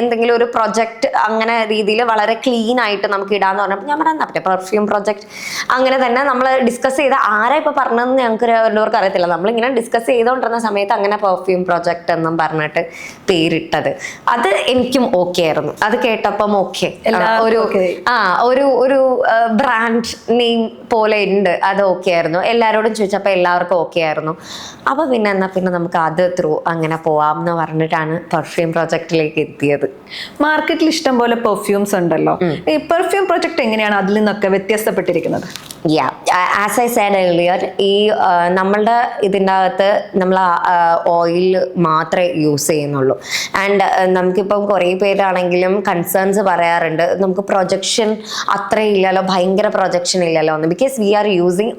എന്തെങ്കിലും ഒരു പ്രൊജക്ട് അങ്ങനെ രീതിയിൽ വളരെ ക്ലീൻ ആയിട്ട് നമുക്ക് ഇടാന്ന് പറഞ്ഞപ്പോൾ ഞാൻ പറയാൻ പറ്റേ പെർഫ്യൂം പ്രൊജക്ട് അങ്ങനെ തന്നെ നമ്മൾ ഡിസ്കസ് ചെയ്ത ആരാ ഇപ്പൊ പറഞ്ഞതെന്ന് ഞങ്ങൾക്ക് എല്ലാവർക്കും അറിയത്തില്ല. നമ്മളിങ്ങനെ ഡിസ്കസ് ചെയ്തുകൊണ്ടിരുന്ന സമയത്ത് അങ്ങനെ പെർഫ്യൂം പ്രൊജക്ട് എന്നും പറഞ്ഞിട്ട് പേരിട്ടത്. അത് എനിക്കും ഓക്കെ ആയിരുന്നു. അത് കേട്ടപ്പം ഒരു ബ്രാൻഡ് നെയിം പോലെ ഉണ്ട്, അത് ഓക്കെ ആയിരുന്നു. എല്ലാരോടും ചോദിച്ചപ്പോ എല്ലാവർക്കും ഓക്കെ ആയിരുന്നു. അപ്പൊ പിന്നെ നമുക്ക് അത് ത്രൂ അങ്ങനെ പോവാം എന്ന് പറഞ്ഞിട്ടാണ് പെർഫ്യൂം പ്രോജക്റ്റിലേക്ക് എത്തിയത്. മാർക്കറ്റിൽ ഇഷ്ടം പോലെ പെർഫ്യൂംസ് ഉണ്ടല്ലോ. ഈ പെർഫ്യൂം പ്രോജക്റ്റ് എങ്ങനെയാണ് അതിൽ നിന്നൊക്കെ വ്യത്യസ്തപ്പെട്ടിരിക്കുന്നത്? ആസ് ഐ സെഡ് ഏർലിയർ, ഈ നമ്മളുടെ ഇതിൻ്റെ അകത്ത് നമ്മൾ ഓയിൽ മാത്രമേ യൂസ് ചെയ്യുന്നുള്ളൂ. ആൻഡ് നമുക്കിപ്പം കുറേ പേരാണെങ്കിലും കൺസേൺസ് പറയാറുണ്ട്, നമുക്ക് പ്രൊജക്ഷൻ അത്രയും ഇല്ലല്ലോ, ഭയങ്കര പ്രൊജക്ഷൻ ഇല്ലല്ലോ എന്ന്. Because we are using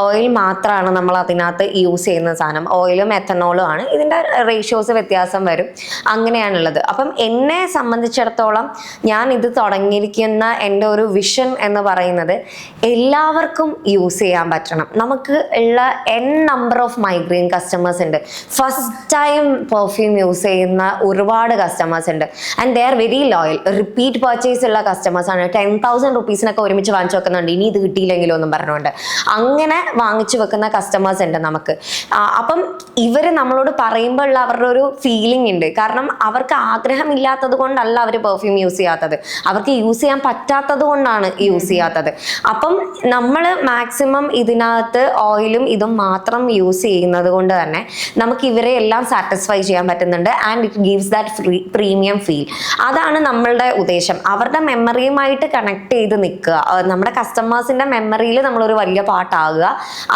oil മാത്രമാണ് നമ്മൾ അതിനകത്ത് യൂസ് ചെയ്യുന്ന സാധനം. ഓയിലും എത്തനോളും ആണ്. ഇതിൻ്റെ റേഷ്യോസ് വ്യത്യാസം വരും, അങ്ങനെയാണുള്ളത്. അപ്പം എന്നെ സംബന്ധിച്ചിടത്തോളം ഞാൻ ഇത് തുടങ്ങിയിരിക്കുന്ന എൻ്റെ ഒരു വിഷൻ എന്ന് പറയുന്നത് എല്ലാവർക്കും യൂസ് ചെയ്യാൻ പറ്റണം. നമുക്ക് ഉള്ള നമ്പർ ഓഫ് മൈഗ്രെയിൻ കസ്റ്റമേഴ്സ് ഉണ്ട്, ഫസ്റ്റ് ടൈം പെർഫ്യൂം യൂസ് ചെയ്യുന്ന ഒരുപാട് കസ്റ്റമേഴ്സ് ഉണ്ട്. And they are very loyal, repeat purchase ഉള്ള കസ്റ്റമേഴ്സ് ആണ്. 10,000 rupees ഒരുമിച്ച് വാങ്ങിച്ചു വെക്കുന്നുണ്ട്, ഇനി ഇത് കിട്ടിയില്ലെങ്കിലും ഒന്നും പറഞ്ഞുകൊണ്ട് അങ്ങനെ വാങ്ങിച്ചു വെക്കുന്ന കസ്റ്റമേഴ്സ് ഉണ്ട് നമുക്ക്. അപ്പം ഇവര് നമ്മളോട് പറയുമ്പോൾ ഉള്ള അവരുടെ ഒരു ഫീലിംഗ് ഉണ്ട്. കാരണം അവർക്ക് ആഗ്രഹമില്ലാത്തത് കൊണ്ടല്ല അവർ പെർഫ്യൂം യൂസ് ചെയ്യാത്തത്, അവർക്ക് യൂസ് ചെയ്യാൻ പറ്റാത്തത് കൊണ്ടാണ് യൂസ് ചെയ്യാത്തത്. അപ്പം നമ്മൾ മാക്സിമം ഇതിനകത്ത് ഓയിലും ഇതും മാത്രം യൂസ് ചെയ്യുന്നത് കൊണ്ട് തന്നെ നമുക്ക് ഇവരെ എല്ലാം സാറ്റിസ്ഫൈ ചെയ്യാൻ പറ്റുന്നുണ്ട്. And it gives that premium feel. അതാണ് നമ്മളുടെ ഉദ്ദേശം. അവരുടെ മെമ്മറിയുമായിട്ട് കണക്ട് ചെയ്ത് നിൽക്കുക, നമ്മുടെ കസ്റ്റമേഴ്സിന്റെ മെമ്മറിയിൽ നമ്മളൊരു വലിയ പാട്ടാകുക.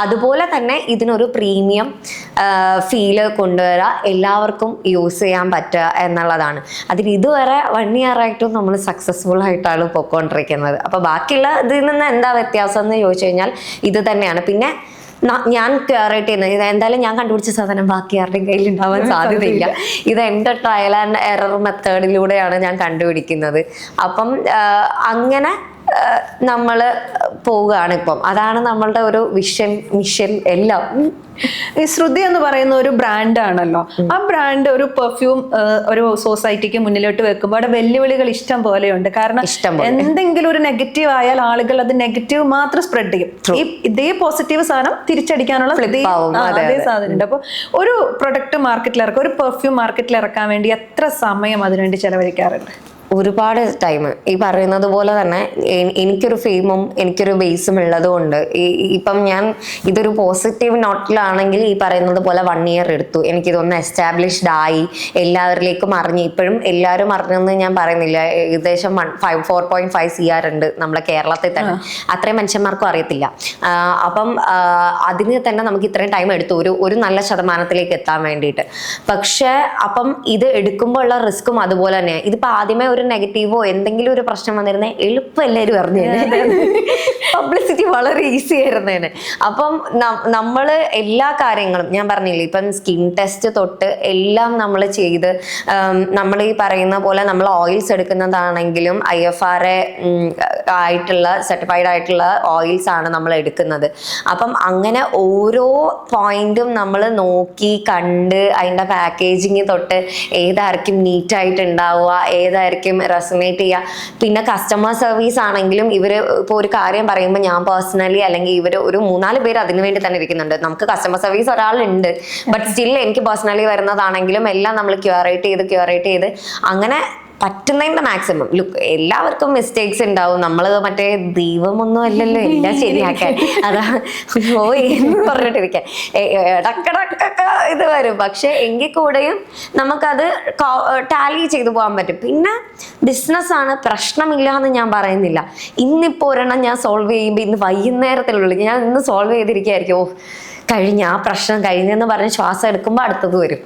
അതുപോലെ തന്നെ ഇതിനൊരു പ്രീമിയം ഫീല് കൊണ്ടുവരിക, എല്ലാവർക്കും യൂസ് ചെയ്യാൻ പറ്റുക എന്നുള്ളതാണ്. അതിന് ഇതുവരെ 1 year ആയിട്ടും നമ്മൾ സക്സസ്ഫുൾ ആയിട്ടാണ് പോയിക്കൊണ്ടിരിക്കുന്നത്. അപ്പോൾ ബാക്കിയുള്ള ഇതിൽ നിന്ന് എന്താ വ്യത്യാസം എന്ന് ചോദിച്ചു കഴിഞ്ഞാൽ ഇത് തന്നെയാണ്. പിന്നെ ഞാൻ ക്ലിയറേറ്റ് ചെയ്യുന്നത് ഇത് എന്തായാലും ഞാൻ കണ്ടുപിടിച്ച സാധനം ബാക്കി ആരുടെയും കയ്യിൽ ഉണ്ടാവാൻ സാധ്യതയില്ല. ഇത് എൻ്റെ ട്രയൽ ആൻഡ് എറർ മെത്തേഡിലൂടെയാണ് ഞാൻ കണ്ടുപിടിക്കുന്നത്. അപ്പം അങ്ങനെ നമ്മള് പോവുകയാണ് ഇപ്പം. അതാണ് നമ്മളുടെ ഒരു മിഷൻ എല്ലാം. ഈ ശ്രുതി എന്ന് പറയുന്ന ഒരു ബ്രാൻഡാണല്ലോ. ആ ബ്രാൻഡ് ഒരു പെർഫ്യൂം ഒരു സൊസൈറ്റിക്ക് മുന്നിലോട്ട് വെക്കുമ്പോൾ അവിടെ വെല്ലുവിളികൾ ഇഷ്ടം പോലെയുണ്ട്. കാരണം എന്തെങ്കിലും ഒരു നെഗറ്റീവ് ആയാൽ ആളുകൾ അത് നെഗറ്റീവ് മാത്രം സ്പ്രെഡ് ചെയ്യും. ഇതേ പോസിറ്റീവ് സാധനം തിരിച്ചടിക്കാനുള്ള അതേ സാധനം ഉണ്ട്. അപ്പൊ ഒരു പ്രൊഡക്റ്റ് മാർക്കറ്റിൽ ഇറക്കുക, ഒരു പെർഫ്യൂം മാർക്കറ്റിൽ ഇറക്കാൻ വേണ്ടി എത്ര സമയം അതിനുവേണ്ടി ചെലവഴിക്കാറുണ്ട്? ഒരുപാട് ടൈം. ഈ പറയുന്നത് പോലെ തന്നെ എനിക്കൊരു ഫെയിമും എനിക്കൊരു ബേസും ഉള്ളത് കൊണ്ട് ഇപ്പം ഞാൻ ഇതൊരു പോസിറ്റീവ് നോട്ടിലാണെങ്കിൽ ഈ പറയുന്നത് പോലെ 1 year എടുത്തു എനിക്കിതൊന്ന് എസ്റ്റാബ്ലിഷ്ഡ് ആയി, എല്ലാവരിലേക്കും അറിഞ്ഞ്. ഇപ്പോഴും എല്ലാവരും അറിഞ്ഞെന്ന് ഞാൻ പറയുന്നില്ല. ഏകദേശം 4.5 CR ഉണ്ട് നമ്മളെ കേരളത്തിൽ തന്നെ. അത്രയും മനുഷ്യന്മാർക്കും അറിയത്തില്ല. അപ്പം അതിന് തന്നെ നമുക്ക് ഇത്രയും ടൈം എടുത്തു ഒരു നല്ല ശതമാനത്തിലേക്ക് എത്താൻ വേണ്ടിയിട്ട്. പക്ഷെ അപ്പം ഇത് എടുക്കുമ്പോൾ ഉള്ള റിസ്ക്കും അതുപോലെ തന്നെയാണ്. ഇതിപ്പോ ആദ്യമേ ഒരു നെഗറ്റീവോ എന്തെങ്കിലും ഒരു പ്രശ്നം വന്നിരുന്നേ എളുപ്പം എല്ലാവരും അറിഞ്ഞേനെ, പബ്ലിസിറ്റി വളരെ ഈസി ആയിരുന്നേനെ. അപ്പം നമ്മള് എല്ലാ കാര്യങ്ങളും ഞാൻ പറഞ്ഞില്ലേ, ഇപ്പം സ്കിൻ ടെസ്റ്റ് തൊട്ട് എല്ലാം നമ്മൾ ചെയ്ത്, നമ്മൾ ഈ പറയുന്ന പോലെ നമ്മൾ ഓയിൽസ് എടുക്കുന്നതാണെങ്കിലും IFRA ആയിട്ടുള്ള സർട്ടിഫൈഡ് ആയിട്ടുള്ള ഓയിൽസ് ആണ് നമ്മൾ എടുക്കുന്നത്. അപ്പം അങ്ങനെ ഓരോ പോയിന്റും നമ്മൾ നോക്കി കണ്ട് അതിൻ്റെ പാക്കേജിങ് തൊട്ട് ഏതായിരിക്കും നീറ്റായിട്ട് ഉണ്ടാവുക, ഏതായിരിക്കും റെസൊനേറ്റ് ചെയ്യുക. പിന്നെ കസ്റ്റമർ സർവീസ് ആണെങ്കിലും ഇവർ ഇപ്പോൾ ഒരു കാര്യം പറയുമ്പോൾ ഞാൻ പേഴ്സണലി അല്ലെങ്കിൽ ഇവർ ഒരു 3-4 പേര് അതിനു വേണ്ടി തന്നെ ഇരിക്കുന്നുണ്ട്. നമുക്ക് കസ്റ്റമർ സർവീസ് ഒരാളുണ്ട്, ബട്ട് സ്റ്റിൽ എനിക്ക് പേഴ്സണലി വരുന്നതാണെങ്കിലും എല്ലാം നമ്മൾ ക്യൂറേറ്റ് ചെയ്ത് അങ്ങനെ പറ്റുന്നതിന്റെ മാക്സിമം. എല്ലാവർക്കും മിസ്റ്റേക്സ് ഉണ്ടാവും. നമ്മള് മറ്റേ ദൈവമൊന്നും അല്ലല്ലോ എല്ലാം ശരിയാക്കാൻ. അതാ എന്ന് പറഞ്ഞിട്ടിരിക്കാൻ ഇടക്കിടക്കൊക്കെ ഇത് വരും. പക്ഷെ എങ്കിൽ കൂടെയും നമുക്കത് ടാലി ചെയ്തു പോകാൻ പറ്റും. പിന്നെ ബിസിനസ്സാണ്, പ്രശ്നമില്ല എന്ന് ഞാൻ പറയുന്നില്ല. ഇന്നിപ്പോ ഒരെണ്ണം ഞാൻ സോൾവ് ചെയ്യുമ്പോൾ ഇന്ന് വൈകുന്നേരത്തിലുള്ളൂ ഞാൻ ഇന്ന് സോൾവ് ചെയ്തിരിക്കുകയായിരിക്കും. കഴിഞ്ഞ ആ പ്രശ്നം കഴിഞ്ഞെന്ന് പറഞ്ഞ് ശ്വാസം എടുക്കുമ്പോൾ അടുത്തത് വരും.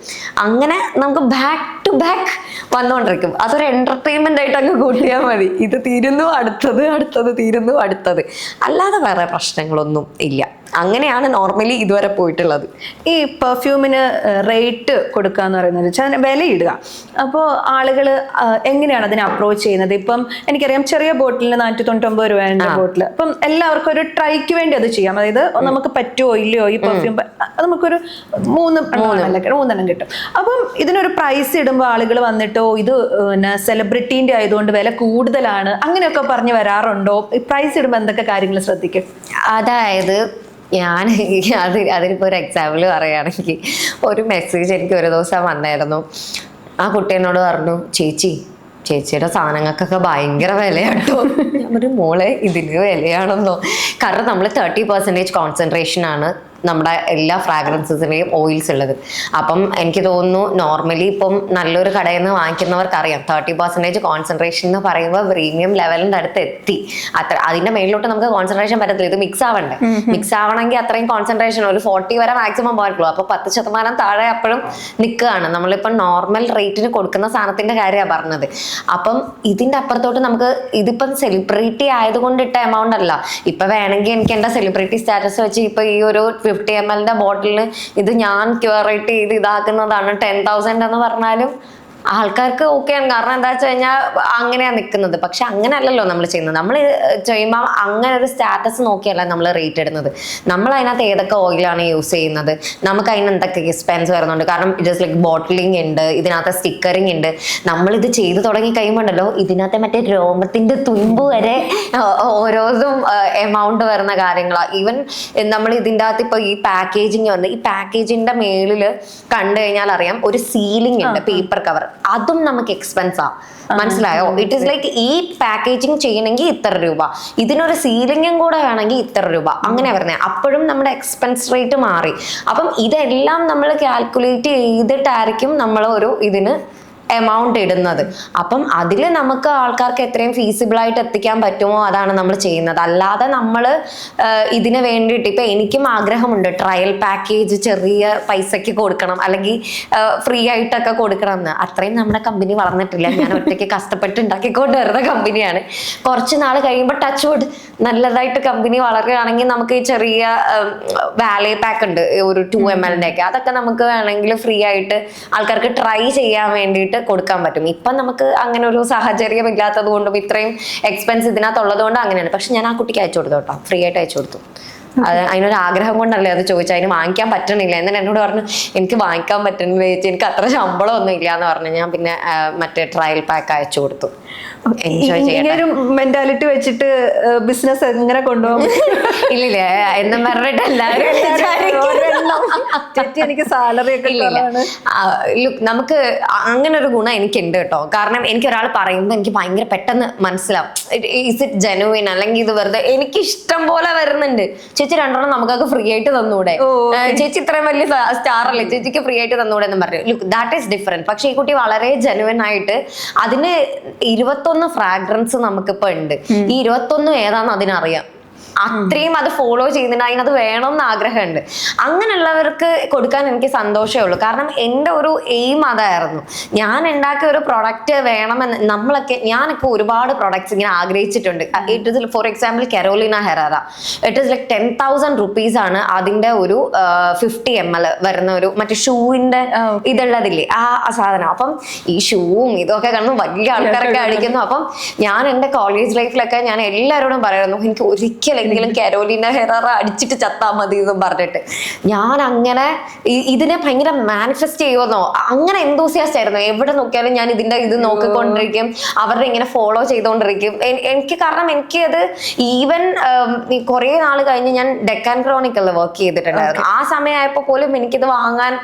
അങ്ങനെ നമുക്ക് ബാക്ക് ടു ബാക്ക് വന്നുകൊണ്ടിരിക്കും. അതൊരു എന്റർടൈൻമെന്റ് ആയിട്ട് അങ്ങ് കൂട്ടിയാൽ മതി. ഇത് തീരുന്നു അടുത്തത് തീരുന്നു അടുത്തത്, അല്ലാതെ വേറെ പ്രശ്നങ്ങളൊന്നും ഇല്ല. അങ്ങനെയാണ് നോർമലി ഇതുവരെ പോയിട്ടുള്ളത്. ഈ പെർഫ്യൂമിന് റേറ്റ് കൊടുക്കുക എന്ന് പറയുന്നത് വെച്ചാൽ വിലയിടുക. അപ്പോൾ ആളുകൾ എങ്ങനെയാണ് അതിനെ അപ്രോച്ച് ചെയ്യുന്നത്? ഇപ്പം എനിക്കറിയാം ചെറിയ ബോട്ടിലിന് 499 രൂപയുടെ ബോട്ടിൽ. അപ്പം എല്ലാവർക്കും ഒരു ട്രൈക്ക് വേണ്ടി അത് ചെയ്യാം. അതായത് നമുക്ക് പറ്റുമോ ഇല്ലയോ ഈ പെർഫ്യൂം, നമുക്കൊരു 3 കിട്ടും. അപ്പം ഇതിനൊരു പ്രൈസ് ഇടുമ്പോൾ ആളുകൾ വന്നിട്ടോ ഇത് സെലിബ്രിറ്റീൻ്റെ ആയതുകൊണ്ട് വില കൂടുതലാണ് അങ്ങനെയൊക്കെ പറഞ്ഞ് വരാറുണ്ടോ? ഈ പ്രൈസ് ഇടുമ്പോൾ എന്തൊക്കെ കാര്യങ്ങൾ ശ്രദ്ധിക്കും? അതായത് അതിനിപ്പോൾ ഒരു എക്സാമ്പിൾ പറയുകയാണെങ്കിൽ, ഒരു മെസ്സേജ് എനിക്ക് ഒരു ദിവസം വന്നായിരുന്നു. ആ കുട്ടി എന്നോട് പറഞ്ഞു, ചേച്ചിയുടെ സാധനങ്ങൾക്കൊക്കെ ഭയങ്കര വിലയാട്ടോ. ഞാൻ ഒരു മോളെ ഇതിന് വിലയാണെന്നോ? കാരണം നമ്മൾ 30% കോൺസെൻട്രേഷൻ ആണ് നമ്മുടെ എല്ലാ ഫ്രാഗ്രൻസസിനെയും ഓയിൽസ് ഉള്ളത്. അപ്പം എനിക്ക് തോന്നുന്നു നോർമലി ഇപ്പം നല്ലൊരു കടയിൽ നിന്ന് വാങ്ങിക്കുന്നവർക്ക് അറിയാം 30% കോൺസെൻട്രേഷൻ എന്ന് പറയുമ്പോൾ പ്രീമിയം ലെവലിൻ്റെ അടുത്ത് എത്തി. അതിന്റെ മേളിലോട്ട് നമുക്ക് കോൺസെൻട്രേഷൻ പറ്റത്തില്ല. ഇത് മിക്സ് ആവണ്ടേ? മിക്സ് ആവണമെങ്കിൽ അത്രയും കോൺസെൻട്രേഷൻ ഒരു 40 വരെ മാക്സിമം പോയിട്ടുള്ളൂ. അപ്പൊ 10% താഴെ അപ്പോഴും നിൽക്കുകയാണ്. നമ്മളിപ്പം നോർമൽ റേറ്റിന് കൊടുക്കുന്ന സാധനത്തിന്റെ കാര്യമാണ് പറഞ്ഞത്. അപ്പം ഇതിന്റെ അപ്പുറത്തോട്ട് നമുക്ക് ഇതിപ്പം സെലിബ്രിറ്റി ആയതുകൊണ്ട് ഇട്ട എമൗണ്ട് അല്ല. ഇപ്പൊ വേണമെങ്കിൽ എനിക്ക് എന്റെ സെലിബ്രിറ്റി സ്റ്റാറ്റസ് വെച്ച് ഇപ്പൊ ഈ ഒരു 50 ml ബോട്ടിലിന് ഇത് ഞാൻ ക്യൂറേറ്റ് ചെയ്ത് ഇതാക്കുന്നതാണ് 10,000 എന്ന് പറഞ്ഞാലും ആൾക്കാർക്ക് ഓക്കെയാണ്. കാരണം എന്താ വെച്ച് കഴിഞ്ഞാൽ അങ്ങനെയാണ് നിൽക്കുന്നത്. പക്ഷെ അങ്ങനെ അല്ലല്ലോ നമ്മൾ ചെയ്യുന്നത്. നമ്മൾ ചെയ്യുമ്പോൾ അങ്ങനെ ഒരു സ്റ്റാറ്റസ് നോക്കിയല്ല നമ്മൾ റേറ്റ് ഇടുന്നത്. നമ്മൾ അതിനകത്ത് ഏതൊക്കെ ഓയിലാണ് യൂസ് ചെയ്യുന്നത്, നമുക്ക് അതിന് എന്തൊക്കെ എക്സ്പെൻസ് വരുന്നുണ്ട്. കാരണം ജസ്റ്റ് ലൈക്ക് ബോട്ടിലിംഗ് ഉണ്ട്, ഇതിനകത്ത് സ്റ്റിക്കറിങ് ഉണ്ട്. നമ്മളിത് ചെയ്ത് തുടങ്ങി കഴിയുമ്പോണ്ടല്ലോ ഇതിനകത്തെ മറ്റേ രോമത്തിന്റെ തുമ്പ് വരെ ഓരോന്നും എമൗണ്ട് വരുന്ന കാര്യങ്ങളാണ്. ഈവൻ നമ്മൾ ഇതിൻ്റെ അകത്ത് ഇപ്പോൾ ഈ പാക്കേജിങ് വന്ന് ഈ പാക്കേജിന്റെ മേളിൽ കണ്ടു കഴിഞ്ഞാൽ അറിയാം ഒരു സീലിംഗ് ഉണ്ട്, പേപ്പർ കവർ. അതും നമുക്ക് എക്സ്പെൻസ് ആ. മനസ്സിലായോ? ഇറ്റ് ഈസ് ലൈക്ക് ഈ പാക്കേജിങ് ചെയ്യണമെങ്കിൽ ഇത്ര രൂപ, ഇതിനൊരു സീലിംഗും കൂടെ വേണമെങ്കിൽ ഇത്ര രൂപ, അങ്ങനെ വരുന്നത്. അപ്പോഴും നമ്മുടെ എക്സ്പെൻസ് റേറ്റ് മാറി. അപ്പം ഇതെല്ലാം നമ്മൾ കാൽക്കുലേറ്റ് ചെയ്തിട്ടായിരിക്കും നമ്മൾ ഒരു ഇതിന് എമൗണ്ട് ഇടുന്നത്. അപ്പം അതിൽ നമുക്ക് ആൾക്കാർക്ക് എത്രയും ഫീസിബിൾ ആയിട്ട് എത്തിക്കാൻ പറ്റുമോ അതാണ് നമ്മൾ ചെയ്യുന്നത്. അല്ലാതെ നമ്മൾ ഇതിന് വേണ്ടിയിട്ട് ഇപ്പം എനിക്കും ആഗ്രഹമുണ്ട് ട്രയൽ പാക്കേജ് ചെറിയ പൈസയ്ക്ക് കൊടുക്കണം, അല്ലെങ്കിൽ ഫ്രീ ആയിട്ടൊക്കെ കൊടുക്കണം എന്ന്. അത്രയും നമ്മുടെ കമ്പനി വളർന്നിട്ടില്ല. ഞാൻ ഒറ്റയ്ക്ക് കഷ്ടപ്പെട്ട് ഉണ്ടാക്കിക്കൊണ്ട് വരുന്ന കമ്പനിയാണ്. കുറച്ച് നാൾ കഴിയുമ്പോൾ ടച്ച് വുഡ് നല്ലതായിട്ട് കമ്പനി വളരുകയാണെങ്കിൽ നമുക്ക് ഈ ചെറിയ വാലേ പാക്ക് ഉണ്ട് ഒരു 2 ml ഒക്കെ, അതൊക്കെ നമുക്ക് വേണമെങ്കിൽ ഫ്രീ ആയിട്ട് ആൾക്കാർക്ക് ട്രൈ ചെയ്യാൻ വേണ്ടിയിട്ട് ആയിട്ട് കൊടുക്കാൻ പറ്റും. ഇപ്പം നമുക്ക് അങ്ങനെ ഒരു സാഹചര്യം ഇല്ലാത്തത് കൊണ്ടും ഇത്രയും എക്സ്പെൻസ് ഇതിനകത്തുള്ളത് കൊണ്ടും അങ്ങനെയാണ്. പക്ഷെ ഞാൻ ആ കുട്ടിക്ക് അയച്ചു കൊടുത്തു കേട്ടോ, ഫ്രീ ആയിട്ട് അയച്ചു കൊടുത്തു. അത് അതിനൊരു ആഗ്രഹം കൊണ്ടല്ലേ അത് ചോദിച്ചു. അതിന് വാങ്ങിക്കാൻ പറ്റണില്ല എന്നിട്ട് എന്നോട് പറഞ്ഞു എനിക്ക് വാങ്ങിക്കാൻ പറ്റണില്ല ചേച്ചി, എനിക്ക് അത്ര ശമ്പളം ഒന്നും ഇല്ല എന്ന് പറഞ്ഞു. ഞാൻ പിന്നെ മറ്റേ ട്രയൽ പാക്ക് അയച്ചു കൊടുത്തു. ഇങ്ങനൊരു മെന്റാലിറ്റി വെച്ചിട്ട് ബിസിനസ് എങ്ങനെ കൊണ്ടുപോകും? ഇല്ലില്ല എന്നും പറഞ്ഞിട്ട് എല്ലാവരും എനിക്ക് സാലറി ഒക്കെ നമുക്ക് അങ്ങനെ ഒരു ഗുണം എനിക്കുണ്ട് കേട്ടോ. കാരണം എനിക്ക് ഒരാൾ പറയുമ്പോൾ എനിക്ക് ഭയങ്കര പെട്ടെന്ന് മനസ്സിലാവും ഈസ് ഇറ്റ് ജെനുവിൻ അല്ലെങ്കിൽ ഇത് വെറുതെ. എനിക്ക് ഇഷ്ടം പോലെ വരുന്നുണ്ട്. ചേച്ചി രണ്ടെണ്ണം നമുക്കൊക്കെ ഫ്രീ ആയിട്ട് തന്നൂടെ, ചേച്ചി ഇത്രയും വലിയ സ്റ്റാർ അല്ലേ, ചേച്ചിക്ക് ഫ്രീ ആയിട്ട് തന്നൂടെ എന്ന് പറഞ്ഞു. Look that is different. പക്ഷെ ഈ കുട്ടി വളരെ ജെനുവിൻ ആയിട്ട് അതിന് 21 ഫ്രാഗ്രൻസ് നമുക്കിപ്പോ ഉണ്ട്. ഈ 21 ഏതാന്ന് അതിനറിയാം. അത്രയും അത് ഫോളോ ചെയ്യുന്നുണ്ട്, അതിനത് വേണമെന്ന് ആഗ്രഹമുണ്ട്. അങ്ങനെയുള്ളവർക്ക് കൊടുക്കാൻ എനിക്ക് സന്തോഷമേ ഉള്ളൂ. കാരണം എൻ്റെ ഒരു എയിം അതായിരുന്നു. ഞാൻ ഉണ്ടാക്കിയ ഒരു പ്രൊഡക്റ്റ് വേണമെന്ന് ഞാനൊക്കെ ഒരുപാട് പ്രൊഡക്ട്സ് ഇങ്ങനെ ആഗ്രഹിച്ചിട്ടുണ്ട്. It is for example Carolina Herrera. It is like 10,000 rupees ആണ് അതിന്റെ ഒരു 50 ml വരുന്ന ഒരു മറ്റേ ഷൂവിന്റെ ഇതുള്ളതില്ലേ ആ സാധനം. അപ്പം ഈ ഷൂവും ഇതൊക്കെ കാണുമ്പോൾ വലിയ ആൾക്കാരൊക്കെ അടിക്കുന്നു. അപ്പം ഞാൻ എൻ്റെ കോളേജ് ലൈഫിലൊക്കെ ഞാൻ എല്ലാവരോടും പറയുന്നു എനിക്ക് ഒരിക്കലെങ്കിലും കരോലിന ഹെറാറ അടിച്ചിട്ട് ചത്താ മതി എന്നും പറഞ്ഞിട്ട്. ഞാൻ അങ്ങനെ ഇതിനെ ഭയങ്കര മാനിഫെസ്റ്റ് ചെയ്യുമെന്നോ അങ്ങനെ എന്തൂസിയാസ്റ്റ് ആയിരുന്നു. എവിടെ നോക്കിയാലും ഞാൻ ഇത് നോക്കിക്കൊണ്ടിരിക്കും, അവരുടെ ഇങ്ങനെ ഫോളോ ചെയ്തുകൊണ്ടിരിക്കും. എനിക്ക് കാരണം എനിക്കത് ഈവൻ കുറെ നാൾ കഴിഞ്ഞ് ഞാൻ ഡെക്കാൻ ക്രോണിക്കലിൽ വർക്ക് ചെയ്തിട്ടുണ്ടായിരുന്നു. ആ സമയമായപ്പോൾ പോലും എനിക്കിത് വാങ്ങാൻ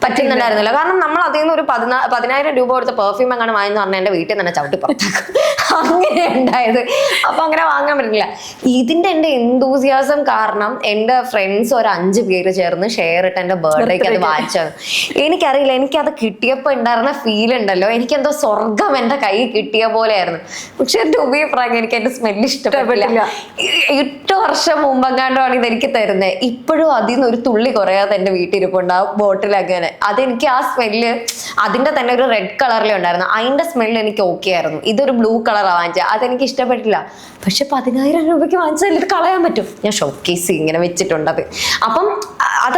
പറ്റുന്നുണ്ടായിരുന്നില്ല. കാരണം നമ്മൾ അതിൽ നിന്ന് ഒരു 10,000 രൂപ കൊടുത്ത പെർഫ്യൂം എങ്ങനെ വാങ്ങിന്ന് പറഞ്ഞാൽ എൻ്റെ വീട്ടിൽ തന്നെ ചവിട്ടി പുറത്താക്കും. അങ്ങനെ ഉണ്ടായത്. അപ്പൊ അങ്ങനെ വാങ്ങാൻ പറ്റില്ല. ഇതിന്റെ എൻ്റെ എന്തൂസിയാസം കാരണം എൻ്റെ ഫ്രണ്ട്സ് ഒരു 5 പേര് ചേർന്ന് ഷെയർ ഇട്ട് എൻ്റെ ബർത്ത്ഡേക്ക് അത് വാങ്ങിച്ചത്. എനിക്കറിയില്ല, എനിക്കത് കിട്ടിയപ്പോൾ ഉണ്ടായിരുന്ന ഫീൽ ഉണ്ടല്ലോ, എനിക്കെന്തോ സ്വർഗം എൻ്റെ കൈ കിട്ടിയ പോലെ ആയിരുന്നു. പക്ഷെ ടു ബി ഫ്രാങ്ക് എനിക്ക് എൻ്റെ സ്മെല്ല് ഇഷ്ടപ്പെട്ടില്ല. 8 വർഷം മുമ്പെങ്ങാണ്ടാണ് ഇതെനിക്ക് തരുന്നത്. ഇപ്പോഴും അതിൽ നിന്ന് ഒരു തുള്ളി കുറയാതെ എൻ്റെ വീട്ടിലിരിപ്പുണ്ട് ആ ബോട്ടിൽ. അങ്ങനെ അതെനിക്ക് ആ സ്മെല്ല് അതിന്റെ തന്നെ ഒരു റെഡ് കളറിലേ ഉണ്ടായിരുന്നു. അതിന്റെ സ്മെല്ല് എനിക്ക് ഓക്കെ ആയിരുന്നു. ഇതൊരു ബ്ലൂ കളറാണ് വാങ്ങിച്ചത്, അതെനിക്ക് ഇഷ്ടപ്പെട്ടില്ല. പക്ഷെ 10,000 രൂപയ്ക്ക് വാങ്ങിച്ചാൽ ഇത് കളയാൻ പറ്റും. ഞാൻ ഷോക്കേസ് ഇങ്ങനെ വെച്ചിട്ടുണ്ട് അത്. അപ്പം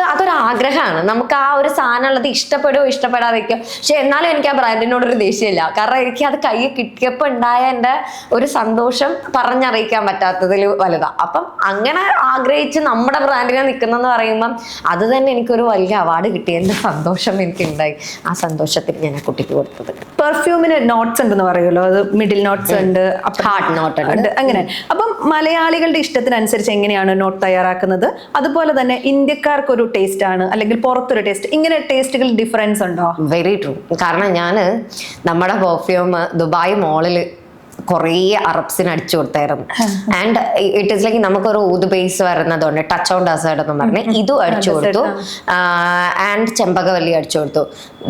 അതൊരു ആഗ്രഹമാണ്. നമുക്ക് ആ ഒരു സാധനം ഉള്ളത് ഇഷ്ടപ്പെടുകയോ ഇഷ്ടപ്പെടാതിരിക്കും. പക്ഷെ എന്നാലും എനിക്ക് ആ ബ്രാൻഡിനോടൊരു ദേഷ്യമില്ല. കാരണം എനിക്ക് അത് കൈ കിട്ടിയപ്പോൾ ഉണ്ടായ എൻ്റെ ഒരു സന്തോഷം പറഞ്ഞറിയിക്കാൻ പറ്റാത്തതിൽ വലുതാ. അപ്പം അങ്ങനെ ആഗ്രഹിച്ച് നമ്മുടെ ബ്രാൻഡിനെ നിൽക്കുന്നെന്ന് പറയുമ്പം അത് തന്നെ എനിക്കൊരു വലിയ അവാർഡ് കിട്ടിയതിൻ്റെ സന്തോഷം എനിക്കുണ്ടായി. ആ സന്തോഷത്തിൽ ഞാൻ ആ കുട്ടിക്ക് കൊടുത്തത്. പെർഫ്യൂമിന് നോട്ട്സ് ഉണ്ടെന്ന് പറയുമല്ലോ, അത് മിഡിൽ നോട്ട്സ് ഉണ്ട്, ഹാർട്ട് നോട്ട് ഉണ്ട്, അങ്ങനെ. അപ്പം മലയാളികളുടെ ഇഷ്ടത്തിനനുസരിച്ച് എങ്ങനെയാണ് നോട്ട് തയ്യാറാക്കുന്നത്? അതുപോലെ തന്നെ ഇന്ത്യക്കാർക്ക് ഒരു ടേസ്റ്റ് ആണ് അല്ലെങ്കിൽ പുറത്തൊരു ടേസ്റ്റ്, ഇങ്ങനെ ടേസ്റ്റുകൾ ഡിഫറൻസ് ഉണ്ടോ? Very true. കാരണം ഞാൻ നമ്മുടെ പെർഫ്യൂം ദുബായ് മോളിൽ കുറേ അറബ്സിന് അടിച്ചു കൊടുത്തായിരുന്നു. ആൻഡ് ഇറ്റ് ഈസ് ലൈക്ക് നമുക്കൊരു ഊത് ബേസ് വരുന്നതുകൊണ്ട് ടച്ച് ഓൺ ഡസേർട്ട് എന്ന് പറഞ്ഞ് ഇതും അടിച്ചു കൊടുത്തു. ആൻഡ് ചെമ്പകവല്ലി അടിച്ചു കൊടുത്തു.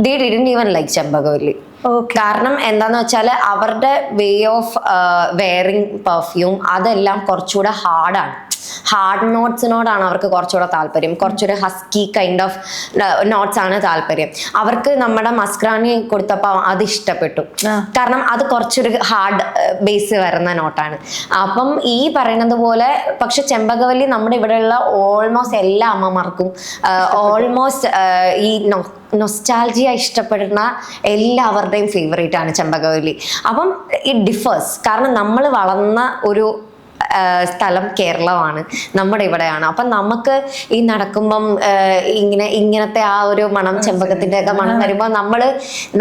ദേ ഡിഡ്ന്റ് ഈവൻ ലൈക്ക് ചെമ്പകവല്ലി. കാരണം എന്താന്ന് വെച്ചാൽ അവരുടെ വേ ഓഫ് വെയറിങ് പെർഫ്യൂം അതെല്ലാം കുറച്ചുകൂടെ ഹാർഡാണ്. ഹാർഡ് നോട്ട്സിനോടാണ് അവർക്ക് കുറച്ചുകൂടെ താല്പര്യം. കുറച്ചൊരു ഹസ്കി കൈൻഡ് ഓഫ് നോട്ട്സ് ആണ് താല്പര്യം. അവർക്ക് നമ്മുടെ മസ്ക്രാനി കൊടുത്തപ്പോൾ അത് ഇഷ്ടപ്പെട്ടു. കാരണം അത് കുറച്ചൊരു ഹാർഡ് ബേസ് വരുന്ന നോട്ടാണ്. അപ്പം ഈ പറയുന്നത് പോലെ പക്ഷെ ചെമ്പകവല്ലി നമ്മുടെ ഇവിടെയുള്ള ഓൾമോസ്റ്റ് എല്ലാ അമ്മമാർക്കും ഓൾമോസ്റ്റ് ഈ നൊസ്റ്റാൾജിയ ഇഷ്ടപ്പെടുന്ന എല്ലാവരുടെയും ഫേവറേറ്റ് ആണ് ചെമ്പകവല്ലി. അപ്പം ഇറ്റ് ഡിഫേഴ്സ്. കാരണം നമ്മൾ വളർന്ന ഒരു സ്ഥലം കേരളമാണ്, നമ്മുടെ ഇവിടെയാണ്. അപ്പം നമുക്ക് ഈ നടക്കുമ്പം ഇങ്ങനത്തെ ആ ഒരു മണം, ചെമ്പകത്തിൻ്റെ ഒക്കെ മണം വരുമ്പോൾ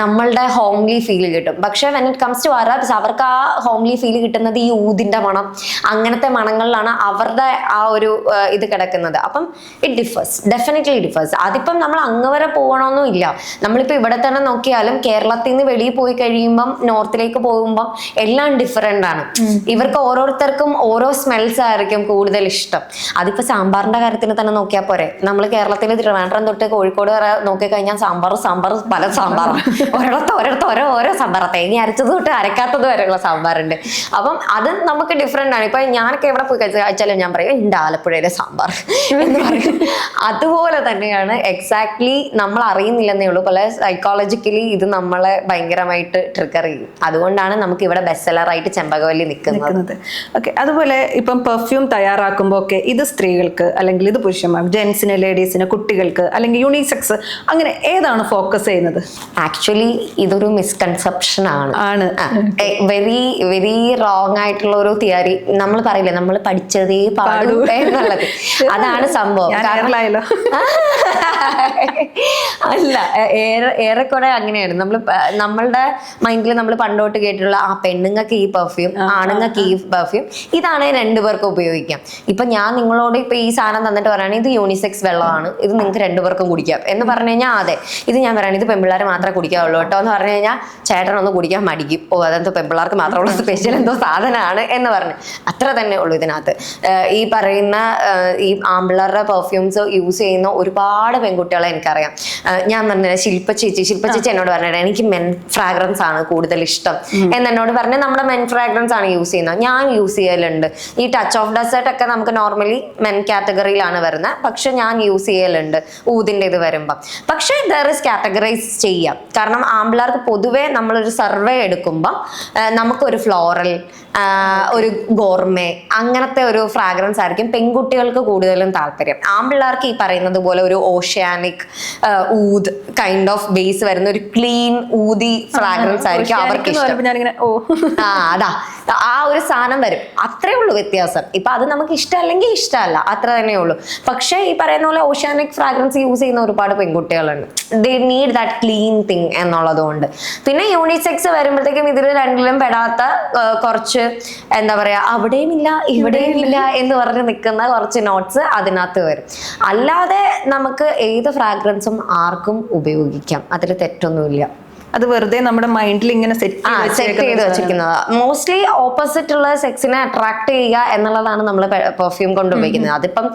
നമ്മളുടെ ഹോംലി ഫീൽ കിട്ടും. പക്ഷെ when it comes to Arabs അവർക്ക് ആ ഹോംലി ഫീൽ കിട്ടുന്നത് ഈ ഊതിൻ്റെ മണം, അങ്ങനത്തെ മണങ്ങളിലാണ് അവരുടെ ആ ഒരു ഇത് കിടക്കുന്നത്. അപ്പം ഇറ്റ് ഡിഫേഴ്സ്, ഡെഫിനറ്റ്ലി ഡിഫേഴ്സ്. അതിപ്പം നമ്മൾ അങ്ങ് വരെ പോകണമെന്നും ഇല്ല. നമ്മളിപ്പോൾ ഇവിടെ തന്നെ നോക്കിയാലും കേരളത്തിൽ നിന്ന് വെളിയിൽ പോയി കഴിയുമ്പം നോർത്തിലേക്ക് പോകുമ്പം എല്ലാം ഡിഫറെൻ്റ് ആണ്. ഇവർക്ക് ഓരോരുത്തർക്കും ഓരോ സ്മെൽസ് ആയിരിക്കും കൂടുതൽ ഇഷ്ടം. അതിപ്പോ സാമ്പാറിന്റെ കാര്യത്തിൽ തന്നെ നോക്കിയാൽ പോരെ. നമ്മൾ കേരളത്തിൽ തിരുവനന്തപുരം തൊട്ട് കോഴിക്കോട് വരെ നോക്കിക്കഴിഞ്ഞാൽ സാമ്പാർ പല സാമ്പാറാണ്. ഒരിടത്ത് ഓരോ സാമ്പാർ, തേങ്ങ അരച്ചത് തൊട്ട് അരക്കാത്തത് വരെയുള്ള സാമ്പാറുണ്ട്. അപ്പം അത് നമുക്ക് ഡിഫറെന്റ് ആണ്. ഇപ്പൊ ഞാനൊക്കെ എവിടെ പോയി കഴിച്ചാലും ഞാൻ പറയും എൻ്റെ ആലപ്പുഴയിലെ സാമ്പാർ എന്ന് പറയും. അതുപോലെ തന്നെയാണ് എക്സാക്ട്ലി. നമ്മൾ അറിയുന്നില്ലെന്നേ ഉള്ളൂ, പല സൈക്കോളജിക്കലി ഇത് നമ്മളെ ഭയങ്കരമായിട്ട് ട്രിഗർ ചെയ്യും. അതുകൊണ്ടാണ് നമുക്ക് ഇവിടെ ബെസ്റ്റ് സെല്ലർ ആയിട്ട് ചെമ്പകവല്ലി നിൽക്കുന്നത്. ഓക്കെ. അതുപോലെ അതേപോലെ ഇപ്പം പെർഫ്യൂം തയ്യാറാക്കുമ്പോൾ ഒക്കെ ഇത് സ്ത്രീകൾക്ക് അല്ലെങ്കിൽ ഇത് പുരുഷന്മാർ, ജെൻസിന്, ലേഡീസിന്, കുട്ടികൾക്ക് അല്ലെങ്കിൽ യൂണിസെക്സ്, അങ്ങനെ ഏതാണ് ഫോക്കസ് ചെയ്യുന്നത്? ആക്ച്വലി ഇതൊരു മിസ്കൺസെപ്ഷൻ ആണ്. വെരി വെരി റോങ് ആയിട്ടുള്ള ഒരു തിയറി. നമ്മൾ പറയില്ലേ നമ്മൾ പഠിച്ചതേ പാടൂ എന്നുള്ളത്, അതാണ് സംഭവം. അല്ല, ഏറെക്കുറെ അങ്ങനെയാണ്. നമ്മളുടെ മൈൻഡിൽ നമ്മൾ പണ്ടോട്ട് കേട്ടിട്ടുള്ള ആ പെണ്ണുങ്ങൾക്ക് ഈ പെർഫ്യൂം, ആണുങ്ങൾക്ക് ഈ പെർഫ്യൂം, ഇതാണ് രണ്ടുപേർക്കും ഉപയോഗിക്കാം. ഇപ്പൊ ഞാൻ നിങ്ങളോട് ഇപ്പൊ ഈ സാധനം തന്നിട്ട് പറയുകയാണെങ്കിൽ ഇത് യൂണിസെക്സ് വെള്ളമാണ്, ഇത് നിങ്ങൾക്ക് രണ്ടുപേർക്കും കുടിക്കാം എന്ന് പറഞ്ഞു കഴിഞ്ഞാൽ അതെ, ഇത് ഞാൻ പറയുകയാണ് ഇത് പെൺപിള്ളേർ മാത്രമേ കുടിക്കാവുള്ളൂ കേട്ടോ എന്ന് പറഞ്ഞു കഴിഞ്ഞാൽ ചേട്ടനൊന്ന് കുടിക്കാൻ മടിക്കും. ഓ, അതെന്തോ പെൺപിള്ളേർക്ക് മാത്രമുള്ള സ്പെഷ്യൽ എന്തോ സാധനമാണ് എന്ന് പറഞ്ഞു. അത്ര തന്നെ ഉള്ളൂ ഇതിനകത്ത്. ഈ പറയുന്ന ഈ ആമ്പിള്ളേരുടെ പെർഫ്യൂംസ് യൂസ് ചെയ്യുന്ന ഒരുപാട് പെൺകുട്ടികളെ എനിക്കറിയാം. ഞാൻ പറഞ്ഞ ശില്പ ചേച്ചി എന്നോട് പറഞ്ഞിട്ട് എനിക്ക് മെൻ ഫ്രാഗ്രൻസ് ആണ് കൂടുതൽ ഇഷ്ടം എന്നോട് പറഞ്ഞ് നമ്മുടെ മെൻ ഫ്രാഗ്രൻസ് ആണ് യൂസ് ചെയ്യുന്നത്. ഞാൻ യൂസ് ചെയ്യലുണ്ട്. ഈ ടച്ച് ഓഫ് ഡെസേർട്ട് ഒക്കെ നമുക്ക് നോർമലി മെൻ കാറ്റഗറിയിലാണ് വരുന്നത്, പക്ഷെ ഞാൻ യൂസ് ചെയ്യലുണ്ട് ഊതിൻ്റെ ഇത് വരുമ്പം. പക്ഷെ ദർ ഇസ് കാറ്റഗറൈസ് ചെയ്യാം. കാരണം ആമ്പിള്ളേർക്ക് പൊതുവെ നമ്മളൊരു സർവേ എടുക്കുമ്പം നമുക്കൊരു ഫ്ലോറൽ, ഒരു ഗോർമേ, അങ്ങനത്തെ ഒരു ഫ്രാഗ്രൻസ് ആയിരിക്കും പെൺകുട്ടികൾക്ക് കൂടുതലും താല്പര്യം. ആമ്പിള്ളേർക്ക് ഈ പറയുന്നത് പോലെ ഒരു ഓഷ്യാനിക് ഊദ് കൈൻഡ് ഓഫ് ബേസ് വരുന്ന ഒരു ക്ലീൻ ഊതി ഫ്രാഗ്രൻസ് ആയിരിക്കും അവർക്ക് ഇഷ്ടം. അതാ ആ ഒരു സാധനം വരും. അത്രേ ഉള്ളൂ വ്യത്യാസം. ഇപ്പൊ അത് നമുക്ക് ഇഷ്ടമല്ലെങ്കിൽ ഇഷ്ടമല്ല, അത്ര തന്നെ ഉള്ളൂ. പക്ഷെ ഈ പറയുന്ന പോലെ ഓഷ്യാനിക് ഫ്രാഗ്രൻസ് യൂസ് ചെയ്യുന്ന ഒരുപാട് പെൺകുട്ടികളുണ്ട്. They need that clean thing എന്നുള്ളത് കൊണ്ട്. പിന്നെ യൂണിസെക്സ് വരുമ്പോഴത്തേക്കും ഇതിൽ രണ്ടിലും പെടാത്ത കുറച്ച് എന്താ പറയാ, അവിടെയും ഇല്ല ഇവിടെയും ഇല്ല എന്ന് പറഞ്ഞ് നിൽക്കുന്ന കുറച്ച് നോട്ട്സ് അതിനകത്ത് വരും. അല്ലാതെ നമുക്ക് ഏത് ഫ്രാഗ്രൻസും ആർക്കും ഉപയോഗിക്കാം, അതിൽ തെറ്റൊന്നുമില്ല. അത് വെറുതെ നമ്മുടെ മൈൻഡിൽ ഇങ്ങനെ സെറ്റ് ചെയ്ത് വെച്ചിരിക്കുന്നത്. മോസ്റ്റ്ലി ഓപ്പോസിറ്റ് ഉള്ള സെക്സിനെ അട്രാക്ട് ചെയ്യുക എന്നുള്ളതാണ് നമ്മൾ പെർഫ്യൂം കൊണ്ട് ഉപയോഗിക്കുന്നത്. അതിപ്പം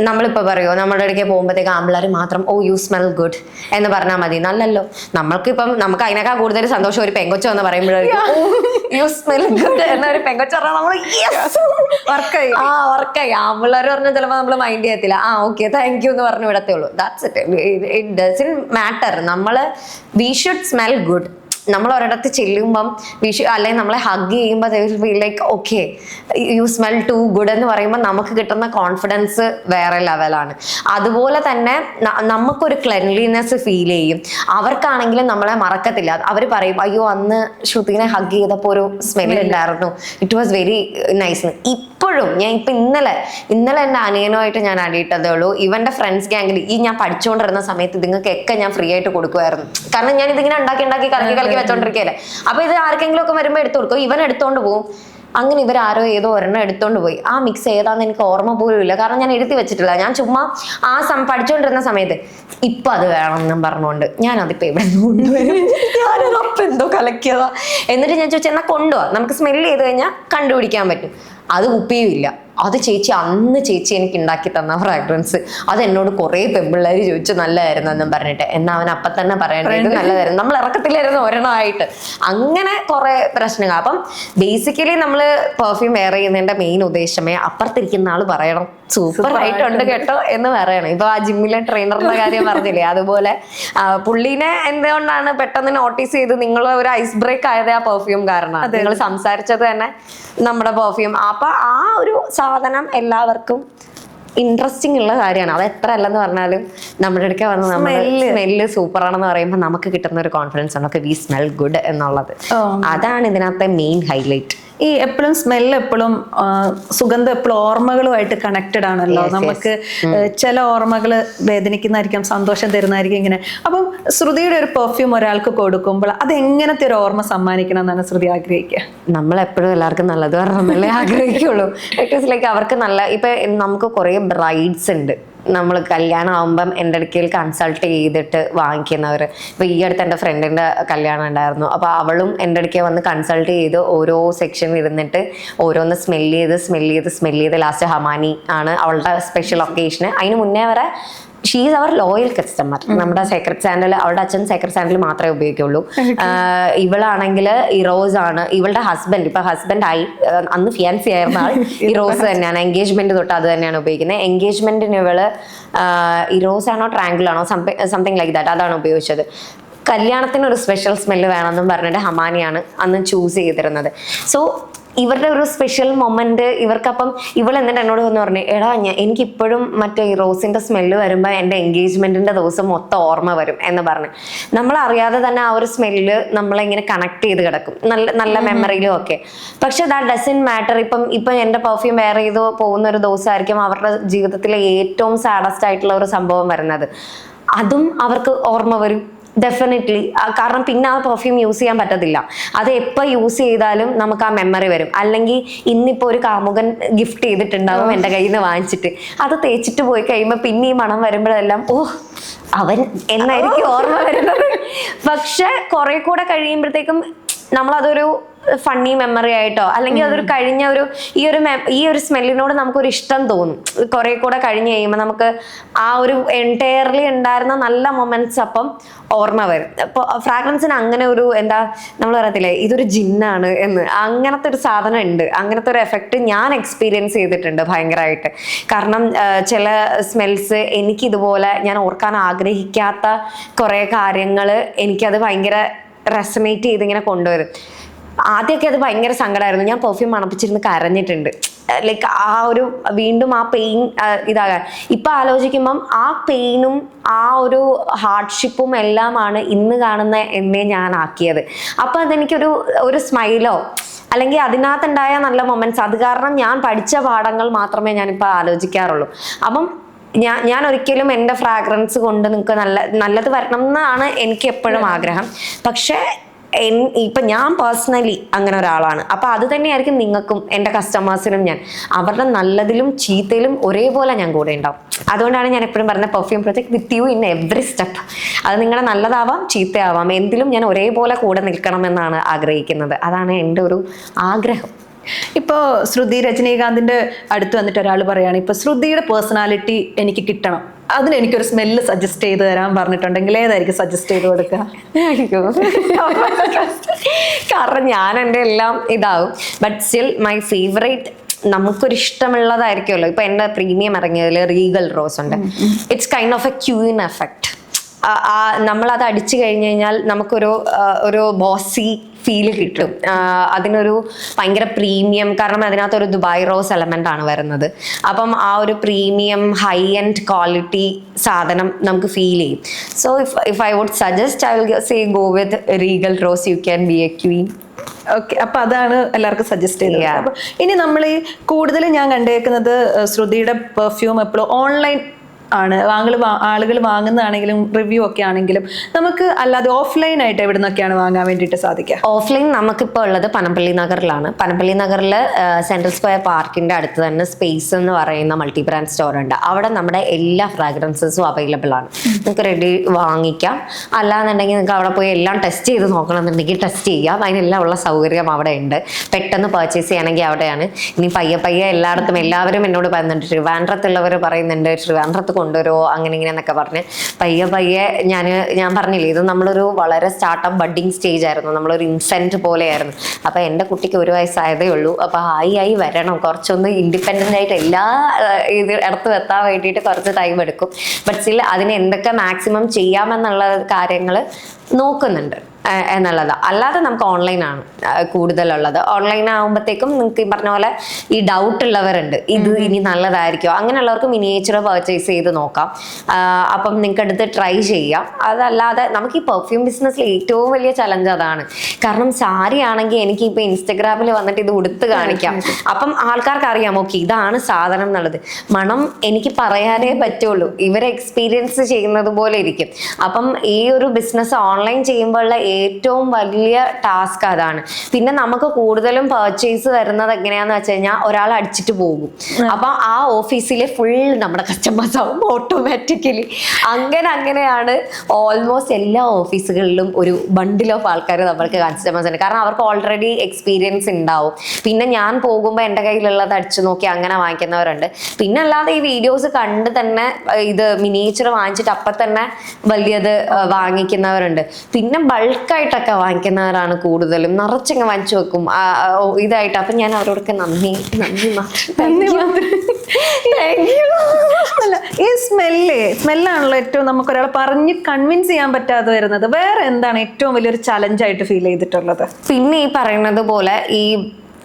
നമ്മളിപ്പോ പറയുമോ നമ്മുടെ ഇടയ്ക്ക് പോകുമ്പോഴത്തേക്ക് ആമ്പിള്ളേർ മാത്രം ഓ യു സ്മെൽ ഗുഡ് എന്ന് പറഞ്ഞാൽ മതി, നല്ലല്ലോ. നമ്മൾക്കിപ്പം നമുക്ക് അതിനേക്കാൾ കൂടുതൽ സന്തോഷം ഒരു പെങ്കൊച്ച എന്ന് പറയുമ്പോഴായിരിക്കും യു സ്മെൽ ഗുഡ് എന്നൊരു പെങ്കൊച്ച പറഞ്ഞാൽ നമ്മൾ വർക്കായി. ആമ്പിള്ളേർ പറഞ്ഞാൽ ചിലപ്പോൾ നമ്മൾ മൈൻഡ് ചെയ്യത്തില്ല. ഓക്കെ താങ്ക് യു എന്ന് പറഞ്ഞു വിടത്തേ ഉള്ളൂ. That's it doesn't matter. നമ്മള് വി ഷുഡ് സ്മെൽ ഗുഡ്. നമ്മൾ ഒരിടത്ത് ചെല്ലുമ്പം അല്ലെങ്കിൽ നമ്മളെ ഹഗ് ചെയ്യുമ്പോൾ like okay you smell too good എന്ന് പറയുമ്പോൾ നമുക്ക് കിട്ടുന്ന കോൺഫിഡൻസ് വേറെ ലെവലാണ്. അതുപോലെ തന്നെ നമുക്കൊരു ക്ലെൻലിനെസ് ഫീൽ ചെയ്യും. അവർക്കാണെങ്കിലും നമ്മളെ മറക്കത്തില്ല. അവർ പറയും അയ്യോ അന്ന് ശ്രുതിനെ ഹഗ് ചെയ്തപ്പോൾ ഒരു സ്മെൽ ഉണ്ടായിരുന്നു, ഇറ്റ് വാസ് വെരി നൈസ്. ഇപ്പോഴും ഞാൻ ഇന്നലെ എൻ്റെ അനിയനുമായിട്ട് ഞാൻ അടിയിട്ടതേ ഉള്ളൂ. ഇവന്റെ ഫ്രണ്ട്സ് ഗ്യാങ്ങിൽ ഈ ഞാൻ പഠിച്ചുകൊണ്ടിരുന്ന സമയത്ത് ഇതുങ്ങൾക്കൊക്കെ ഞാൻ ഫ്രീ ആയിട്ട് കൊടുക്കുമായിരുന്നു. കാരണം ഞാൻ ഇതിങ്ങനെ ഉണ്ടാക്കി കലക്കി വെച്ചോണ്ടിരിക്കല്ലേ. അപ്പൊ ഇത് ആർക്കെങ്കിലും ഒക്കെ വരുമ്പോ എടുത്തു കൊടുക്കും, ഇവൻ എടുത്തോണ്ട് പോകും. അങ്ങനെ ഇവരാരോ ഏതോ ഒരെണ്ണം എടുത്തോണ്ട് പോയി. ആ മിക്സ് ഏതാന്ന് എനിക്ക് ഓർമ്മ പോലും ഇല്ല, കാരണം ഞാൻ എഴുതി വെച്ചിട്ടില്ല. ഞാൻ ചുമ്മാ പഠിച്ചുകൊണ്ടിരുന്ന സമയത്ത് ഇപ്പൊ അത് വേണമെന്നും പറഞ്ഞുകൊണ്ട് ഞാൻ അതിപ്പോ ഇവിടെ കൊണ്ടുവരും. ഞാനപ്പം എന്തോ കലക്കിയതാ. എന്നിട്ട് ഞാൻ ചോദിച്ചാൽ എന്നാ കൊണ്ടുപോവാ, നമുക്ക് സ്മെല്ല് ചെയ്ത് കഴിഞ്ഞാൽ കണ്ടുപിടിക്കാൻ പറ്റും. അത് കുപ്പിയും ഇല്ല. അത് അന്ന് ചേച്ചി എനിക്ക് ഉണ്ടാക്കി തന്ന ഫ്രാഗ്രൻസ്. അത് എന്നോട് കുറെ പെമ്പിള്ളേർ ചോദിച്ചു നല്ലതായിരുന്നു എന്നും പറഞ്ഞിട്ട്. എന്നാ അവൻ അപ്പം തന്നെ പറയേണ്ടത് നല്ലതായിരുന്നു, നമ്മൾ ഇറക്കത്തില്ലായിരുന്നു ഒരെണ്ണമായിട്ട്. അങ്ങനെ കുറെ പ്രശ്നങ്ങൾ. അപ്പം ബേസിക്കലി നമ്മൾ പെർഫ്യൂം വെയർ ചെയ്യുന്നതിന്റെ മെയിൻ ഉദ്ദേശമേ അപ്പുറത്തിരിക്കുന്ന ആള് പറയണം സൂപ്പർ ആയിട്ടുണ്ട് കേട്ടോ എന്ന് പറയണം. ഇപ്പൊ ആ ജിമ്മിലെ ട്രെയിനറിന്റെ കാര്യം പറഞ്ഞില്ലേ, അതുപോലെ പുള്ളീനെ എന്തുകൊണ്ടാണ് പെട്ടെന്ന് നോട്ടീസ് ചെയ്ത് നിങ്ങൾ ഒരു ഐസ് ബ്രേക്ക് ആയത് ആ പെർഫ്യൂം കാരണമാണ്. നിങ്ങൾ സംസാരിച്ചത് തന്നെ നമ്മുടെ പെർഫ്യൂം. അപ്പൊ ആ ഒരു സാധനം എല്ലാവർക്കും ഇൻട്രസ്റ്റിംഗ് ഉള്ള കാര്യമാണ്. അത് എത്ര അല്ലെന്ന് പറഞ്ഞാലും നമ്മുടെ അടുക്ക വന്ന് സ്മെല്ല് സൂപ്പർ ആണെന്ന് പറയുമ്പോൾ നമുക്ക് കിട്ടുന്ന ഒരു കോൺഫിഡൻസ് ആണ്, വി സ്മെൽ ഗുഡ് എന്നുള്ളത്. അതാണ് ഇതിനകത്തെ മെയിൻ ഹൈലൈറ്റ്. ഈ എപ്പോഴും സ്മെല്ല് എപ്പോഴും സുഗന്ധം എപ്പോഴും ഓർമ്മകളുമായിട്ട് കണക്റ്റഡ് ആണല്ലോ. നമുക്ക് ചില ഓർമ്മകൾ വേദനിക്കുന്നതായിരിക്കും, സന്തോഷം തരുന്നതായിരിക്കും ഇങ്ങനെ. അപ്പം ശ്രുതിയുടെ ഒരു പെർഫ്യൂം ഒരാൾക്ക് കൊടുക്കുമ്പോൾ അത് എങ്ങനത്തെ ഒരു ഓർമ്മ സമ്മാനിക്കണം എന്നാണ് ശ്രുതി ആഗ്രഹിക്കുക? നമ്മളെപ്പോഴും എല്ലാവർക്കും നല്ലത് പറഞ്ഞല്ലേ ആഗ്രഹിക്കുള്ളൂ. ബിക്കോസ് ലൈക്ക് അവർക്ക് നല്ല, ഇപ്പൊ നമുക്ക് കുറെ ബ്രൈഡ്സ് ഉണ്ട്. നമ്മൾ കല്യാണം ആകുമ്പം എൻ്റെ അടുക്കൽ കൺസൾട്ട് ചെയ്തിട്ട് വാങ്ങിക്കുന്നവർ. ഇപ്പൊ ഈ അടുത്ത് എൻ്റെ ഫ്രണ്ടിന്റെ കല്യാണം ഉണ്ടായിരുന്നു. അപ്പൊ അവളും എൻ്റെ അടുക്കൽ വന്ന് കൺസൾട്ട് ചെയ്ത് ഓരോ സെക്ഷൻ ഇരുന്നിട്ട് ഓരോന്ന് സ്മെല് ചെയ്ത് ലാസ്റ്റ് ഹമാനി ആണ് അവളുടെ സ്പെഷ്യൽ ഒക്കേഷന്. അതിന് മുന്നേ വരെ she is our loyal customer. നമ്മുടെ സേക്രഡ് സാൻഡൽ, അവളുടെ അച്ഛൻ സേക്രഡ് സാൻഡൽ മാത്രമേ ഉപയോഗിക്കുള്ളൂ. ഇവളാണെങ്കിൽ ഇറോസ് ആണ്. ഇവളുടെ ഹസ്ബൻഡ്, ഇപ്പൊ ഹസ്ബൻഡ് ആയി, അന്ന് ഫിയാൻസി ആയിരുന്ന ആൾ ഇറോസ് തന്നെയാണ്. എൻഗേജ്മെന്റ് തൊട്ട് അത് തന്നെയാണ് ഉപയോഗിക്കുന്നത്. എൻഗേജ്മെന്റിന് ഇവള് ഇറോസ് ആണോ ട്രാങ്കിൾ ആണോ സംതിങ് ലൈക്ക് ദാറ്റ്, അതാണ് ഉപയോഗിച്ചത്. കല്യാണത്തിന് ഒരു സ്പെഷ്യൽ സ്മെല്ല് വേണമെന്നും പറഞ്ഞിട്ട് ഹമാനിയാണ് അന്ന് ചൂസ് ചെയ്തിരുന്നത്. സോ ഇവരുടെ ഒരു സ്പെഷ്യൽ മൊമെന്റ് ഇവർക്കപ്പം ഇവൾ എന്നിട്ട് എന്നോട് വന്ന് പറഞ്ഞു, എടാ എനിക്കിപ്പോഴും മറ്റേ ഈ റോസിന്റെ സ്മെല്ല് വരുമ്പോൾ എൻ്റെ എൻഗേജ്മെന്റിന്റെ ദിവസം മൊത്തം ഓർമ്മ വരും എന്ന് പറഞ്ഞു. നമ്മൾ അറിയാതെ തന്നെ ആ ഒരു സ്മെല്ല് നമ്മളെ ഇങ്ങനെ കണക്ട് ചെയ്ത് കിടക്കും, നല്ല നല്ല മെമ്മറിയിലും ഒക്കെ. പക്ഷെ ദാറ്റ് ഡസൻ മാറ്റർ. ഇപ്പം എൻ്റെ പെർഫ്യൂം വെയർ ചെയ്ത് പോകുന്ന ഒരു ദിവസമായിരിക്കും അവരുടെ ജീവിതത്തിലെ ഏറ്റവും സാഡസ്റ്റ് ആയിട്ടുള്ള ഒരു സംഭവം വരുന്നത്. അതും അവർക്ക് ഓർമ്മ വരും ഡെഫിനറ്റ്ലി. കാരണം പിന്നെ ആ പെർഫ്യൂം യൂസ് ചെയ്യാൻ പറ്റത്തില്ല. അത് എപ്പോൾ യൂസ് ചെയ്താലും നമുക്ക് ആ മെമ്മറി വരും. അല്ലെങ്കിൽ ഇന്നിപ്പോൾ ഒരു കാമുകൻ ഗിഫ്റ്റ് ചെയ്തിട്ടുണ്ടാവും എൻ്റെ കയ്യിൽ നിന്ന് വാങ്ങിച്ചിട്ട്, അത് തേച്ചിട്ട് പോയി കഴിയുമ്പോൾ പിന്നെ ഈ മണം വരുമ്പോഴെല്ലാം ഓ അവൻ എന്നായിരിക്കും ഓർമ്മ വരുന്നത്. പക്ഷെ കുറെ കൂടെ കഴിയുമ്പോഴത്തേക്കും നമ്മളതൊരു ഫണ്ണി മെമ്മറി ആയിട്ടോ അല്ലെങ്കിൽ അതൊരു കഴിഞ്ഞ ഈ ഒരു സ്മെല്ലിനോട് നമുക്കൊരു ഇഷ്ടം തോന്നും. കുറെ കൂടെ കഴിഞ്ഞ് കഴിയുമ്പോൾ നമുക്ക് ആ ഒരു എൻറ്റയർലി ഉണ്ടായിരുന്ന നല്ല മൊമെന്റ്സ് അപ്പം ഓർമ്മ വരും. അപ്പോൾ ഫ്രാഗ്രൻസിന് അങ്ങനെ ഒരു എന്താ നമ്മൾ പറയത്തില്ലേ ഇതൊരു ജിന്നാണ് എന്ന്, അങ്ങനത്തെ ഒരു സാധനം ഉണ്ട്. അങ്ങനത്തെ ഒരു എഫക്റ്റ് ഞാൻ എക്സ്പീരിയൻസ് ചെയ്തിട്ടുണ്ട് ഭയങ്കരമായിട്ട്. കാരണം ചില സ്മെൽസ് എനിക്കിതുപോലെ ഞാൻ ഓർക്കാൻ ആഗ്രഹിക്കാത്ത കുറേ കാര്യങ്ങൾ എനിക്കത് ഭയങ്കര റെസനേറ്റ് ചെയ്ത് ഇങ്ങനെ കൊണ്ടുവരും. ആദ്യമൊക്കെ അത് ഭയങ്കര സങ്കടമായിരുന്നു. ഞാൻ പെർഫ്യൂം മണപ്പിച്ചിരുന്ന് കരഞ്ഞിട്ടുണ്ട്. ലൈക്ക് ആ ഒരു വീണ്ടും ആ പെയിൻ ഇതാകാൻ. ഇപ്പൊ ആലോചിക്കുമ്പം ആ പെയിനും ആ ഒരു ഹാർഡ്ഷിപ്പും എല്ലാമാണ് ഇന്ന് കാണുന്ന എന്നെ ഞാൻ ആക്കിയത്. അപ്പൊ അതെനിക്കൊരു സ്മൈലോ അല്ലെങ്കിൽ അതിനകത്തുണ്ടായ നല്ല മൊമെന്റ്സ്, അത് കാരണം ഞാൻ പഠിച്ച പാഠങ്ങൾ മാത്രമേ ഞാനിപ്പോൾ ആലോചിക്കാറുള്ളൂ. അപ്പം ഞാൻ ഒരിക്കലും എൻ്റെ ഫ്രാഗ്രൻസ് കൊണ്ട് നിങ്ങൾക്ക് നല്ലത് വരണം എന്നാണ് എനിക്ക് എപ്പോഴും ആഗ്രഹം. പക്ഷെ ഇപ്പൊ ഞാൻ പേഴ്സണലി അങ്ങനെ ഒരാളാണ്. അപ്പൊ അത് തന്നെയായിരിക്കും നിങ്ങൾക്കും എൻ്റെ കസ്റ്റമേഴ്സിനും. ഞാൻ അവരുടെ നല്ലതിലും ചീത്തയിലും ഒരേപോലെ ഞാൻ കൂടെ ഉണ്ടാവും. അതുകൊണ്ടാണ് ഞാൻ എപ്പോഴും പറഞ്ഞ perfume project with you in every step. അത് നിങ്ങളുടെ നല്ലതാവാം ചീത്തയാവാം, എന്തിലും ഞാൻ ഒരേപോലെ കൂടെ നിൽക്കണമെന്നാണ് ആഗ്രഹിക്കുന്നത്. അതാണ് എൻ്റെ ഒരു ആഗ്രഹം. ഇപ്പോൾ ശ്രുതി രജനീകാന്തിന്റെ അടുത്ത് വന്നിട്ട് ഒരാൾ പറയാണ്, ഇപ്പൊ ശ്രുതിയുടെ പേഴ്സണാലിറ്റി എനിക്ക് കിട്ടണം, അതിന് എനിക്കൊരു സ്മെല്ല് സജസ്റ്റ് ചെയ്ത് തരാൻ പറഞ്ഞിട്ടുണ്ടെങ്കിൽ ഏതായിരിക്കും സജസ്റ്റ് ചെയ്ത് കൊടുക്കുക? കാരണം ഞാൻ എൻ്റെ എല്ലാം ഇതാവും. ബട്ട് സ്റ്റിൽ മൈ ഫേവറേറ്റ് നമുക്കൊരു ഇഷ്ടമുള്ളതായിരിക്കുമല്ലോ. ഇപ്പൊ എൻ്റെ പ്രീമിയം ഇറങ്ങിയതിൽ റീഗൽ റോസ് ഉണ്ട്. It's kind of A queen effect. നമ്മളത് അടിച്ചു കഴിഞ്ഞു കഴിഞ്ഞാൽ നമുക്കൊരു ബോസി ഫീൽ കിട്ടും. അതിനൊരു ഭയങ്കര പ്രീമിയം, കാരണം അതിനകത്തൊരു ദുബായ് റോസ് എലമെന്റ് ആണ് വരുന്നത്. അപ്പം ആ ഒരു പ്രീമിയം ഹൈ എൻഡ് ക്വാളിറ്റി സാധനം നമുക്ക് ഫീൽ ചെയ്യും. So if I would suggest I will say go with Regal Rose. You can be a queen. Okay, അപ്പൊ അതാണ് എല്ലാവർക്കും സജസ്റ്റ് ചെയ്തത്. അപ്പൊ ഇനി നമ്മൾ ഈ കൂടുതൽ ഞാൻ കണ്ടേക്കുന്നത് ശ്രുതിയുടെ പെർഫ്യൂം എപ്പോഴും ഓൺലൈൻ ആണ് ആളുകൾ വാങ്ങുന്നതാണെങ്കിലും റിവ്യൂ ഒക്കെ ആണെങ്കിലും നമുക്ക് അല്ലാതെ ഓഫ്ലൈൻ ആയിട്ട് എവിടെ നിന്നൊക്കെയാണ് വാങ്ങാൻ വേണ്ടിയിട്ട് സാധിക്കുക? ഓഫ്ലൈൻ നമുക്കിപ്പോൾ ഉള്ളത് പനമ്പള്ളി നഗറിലാണ്. പനമ്പള്ളി നഗറിൽ സെൻട്രൽ സ്ക്വയർ പാർക്കിന്റെ അടുത്ത് തന്നെ സ്പേസ് എന്ന് പറയുന്ന മൾട്ടി ബ്രാൻഡ് സ്റ്റോർ ഉണ്ട്. അവിടെ നമ്മുടെ എല്ലാ ഫ്രാഗ്രൻസസും അവൈലബിൾ ആണ്. നിങ്ങൾക്ക് റെഡി വാങ്ങിക്കാം. അല്ലാന്നുണ്ടെങ്കിൽ നിങ്ങൾക്ക് അവിടെ പോയി എല്ലാം ടെസ്റ്റ് ചെയ്ത് നോക്കണമെന്നുണ്ടെങ്കിൽ ടെസ്റ്റ് ചെയ്യാം. അതിനെല്ലാം ഉള്ള സൗകര്യം അവിടെ ഉണ്ട്. പെട്ടെന്ന് പർച്ചേസ് ചെയ്യണമെങ്കിൽ അവിടെയാണ്. ഇനി പയ്യെ എല്ലായിടത്തും എല്ലാവരും എന്നോട് പറയുന്നുണ്ട്, ട്രിവാൻഡ്രത്തുള്ളവർ പറയുന്നുണ്ട് ട്രിവാൻഡ്രത്ത് കൊണ്ടുവരുമോ അങ്ങനെ ഇങ്ങനെ എന്നൊക്കെ പറഞ്ഞ് പയ്യെ ഞാൻ പറഞ്ഞില്ലേ, ഇത് നമ്മളൊരു വളരെ സ്റ്റാർട്ടപ്പ് ബഡ്ഡിങ് സ്റ്റേജ് ആയിരുന്നു. നമ്മളൊരു ഇൻസെന്റ് പോലെയായിരുന്നു. അപ്പൊ എൻ്റെ കുട്ടിക്ക് 1 വയസ്സായതേ ഉള്ളൂ. അപ്പൊ ആയി വരണം, കുറച്ചൊന്ന് ഇൻഡിപെൻഡന്റ് ആയിട്ട് എല്ലാ ഇത് ഇടത്തും എത്താൻ വേണ്ടിയിട്ട് കുറച്ച് ടൈം എടുക്കും. ബട്ട് സ്റ്റിൽ അതിന് എന്തൊക്കെ മാക്സിമം ചെയ്യാമെന്നുള്ള കാര്യങ്ങൾ നോക്കുന്നുണ്ട് എന്നുള്ളത്. അല്ലാതെ നമുക്ക് ഓൺലൈനാണ് കൂടുതലുള്ളത്. ഓൺലൈൻ ആകുമ്പോഴത്തേക്കും നിങ്ങൾക്ക് ഈ പറഞ്ഞ പോലെ ഈ ഡൗട്ട് ഉള്ളവരുണ്ട്, ഇത് ഇനി നല്ലതായിരിക്കുമോ, അങ്ങനെയുള്ളവർക്ക് മിനിയേച്ചർ പർച്ചേസ് ചെയ്ത് നോക്കാം. അപ്പം നിങ്ങൾക്ക് എടുത്ത് ട്രൈ ചെയ്യാം. അതല്ലാതെ നമുക്ക് ഈ പെർഫ്യൂം ബിസിനസ്സിൽ ഏറ്റവും വലിയ ചലഞ്ച് അതാണ്. കാരണം സാരി ആണെങ്കിൽ എനിക്ക് ഇപ്പൊ ഇൻസ്റ്റഗ്രാമിൽ വന്നിട്ട് ഇത് ഉടുത്ത് കാണിക്കാം. അപ്പം ആൾക്കാർക്ക് അറിയാം ഓക്കെ ഇതാണ് സാധനം എന്നുള്ളത്. മണം എനിക്ക് പറയാനേ പറ്റുള്ളൂ. ഇവരെ എക്സ്പീരിയൻസ് ചെയ്യുന്നത് പോലെ ഇരിക്കും. അപ്പം ഈ ഒരു ബിസിനസ് ഓൺലൈൻ ചെയ്യുമ്പോഴുള്ള ഏറ്റവും വലിയ ടാസ്ക് അതാണ്. പിന്നെ നമുക്ക് കൂടുതലും പർച്ചേസ് വരുന്നത് എങ്ങനെയാന്ന് വെച്ച് കഴിഞ്ഞാൽ ഒരാൾ അടിച്ചിട്ട് പോകും. അപ്പൊ ആ ഓഫീസിലെ ഫുൾ നമ്മുടെ കസ്റ്റമേഴ്സ് ആവും ഓട്ടോമാറ്റിക്കലി. അങ്ങനെയാണ് ഓൾമോസ്റ്റ് എല്ലാ ഓഫീസുകളിലും ഒരു ബണ്ടിൽ ഓഫ് ആൾക്കാർ നമ്മൾക്ക് കസ്റ്റമേഴ്സ് ഉണ്ട്. കാരണം അവർക്ക് ഓൾറെഡി എക്സ്പീരിയൻസ് ഉണ്ടാവും. പിന്നെ ഞാൻ പോകുമ്പോൾ എൻ്റെ കയ്യിലുള്ളത് അടിച്ചു നോക്കി അങ്ങനെ വാങ്ങിക്കുന്നവരുണ്ട്. പിന്നെ അല്ലാതെ ഈ വീഡിയോസ് കണ്ട് തന്നെ ഇത് മിനിയേച്ചർ വാങ്ങിച്ചിട്ട് അപ്പം തന്നെ വലിയത് വാങ്ങിക്കുന്നവരുണ്ട്. പിന്നെ ബൾക്കായിട്ടൊക്കെ വാങ്ങിക്കുന്നവരാണ് കൂടുതലും. നിറച്ചങ്ങ് വാങ്ങിച്ചു വെക്കും ഇതായിട്ട്. അപ്പം ഞാൻ അവരോടൊക്കെ നന്ദി അല്ല, ഈ സ്മെല്ലാണല്ലോ ഏറ്റവും നമുക്കൊരാളെ പറഞ്ഞ് കൺവിൻസ് ചെയ്യാൻ പറ്റാതെ വരുന്നത്. വേറെ എന്താണ് ഏറ്റവും വലിയൊരു ചലഞ്ചായിട്ട് ഫീൽ ചെയ്തിട്ടുള്ളത്? പിന്നെ ഈ പറയുന്നത് പോലെ ഈ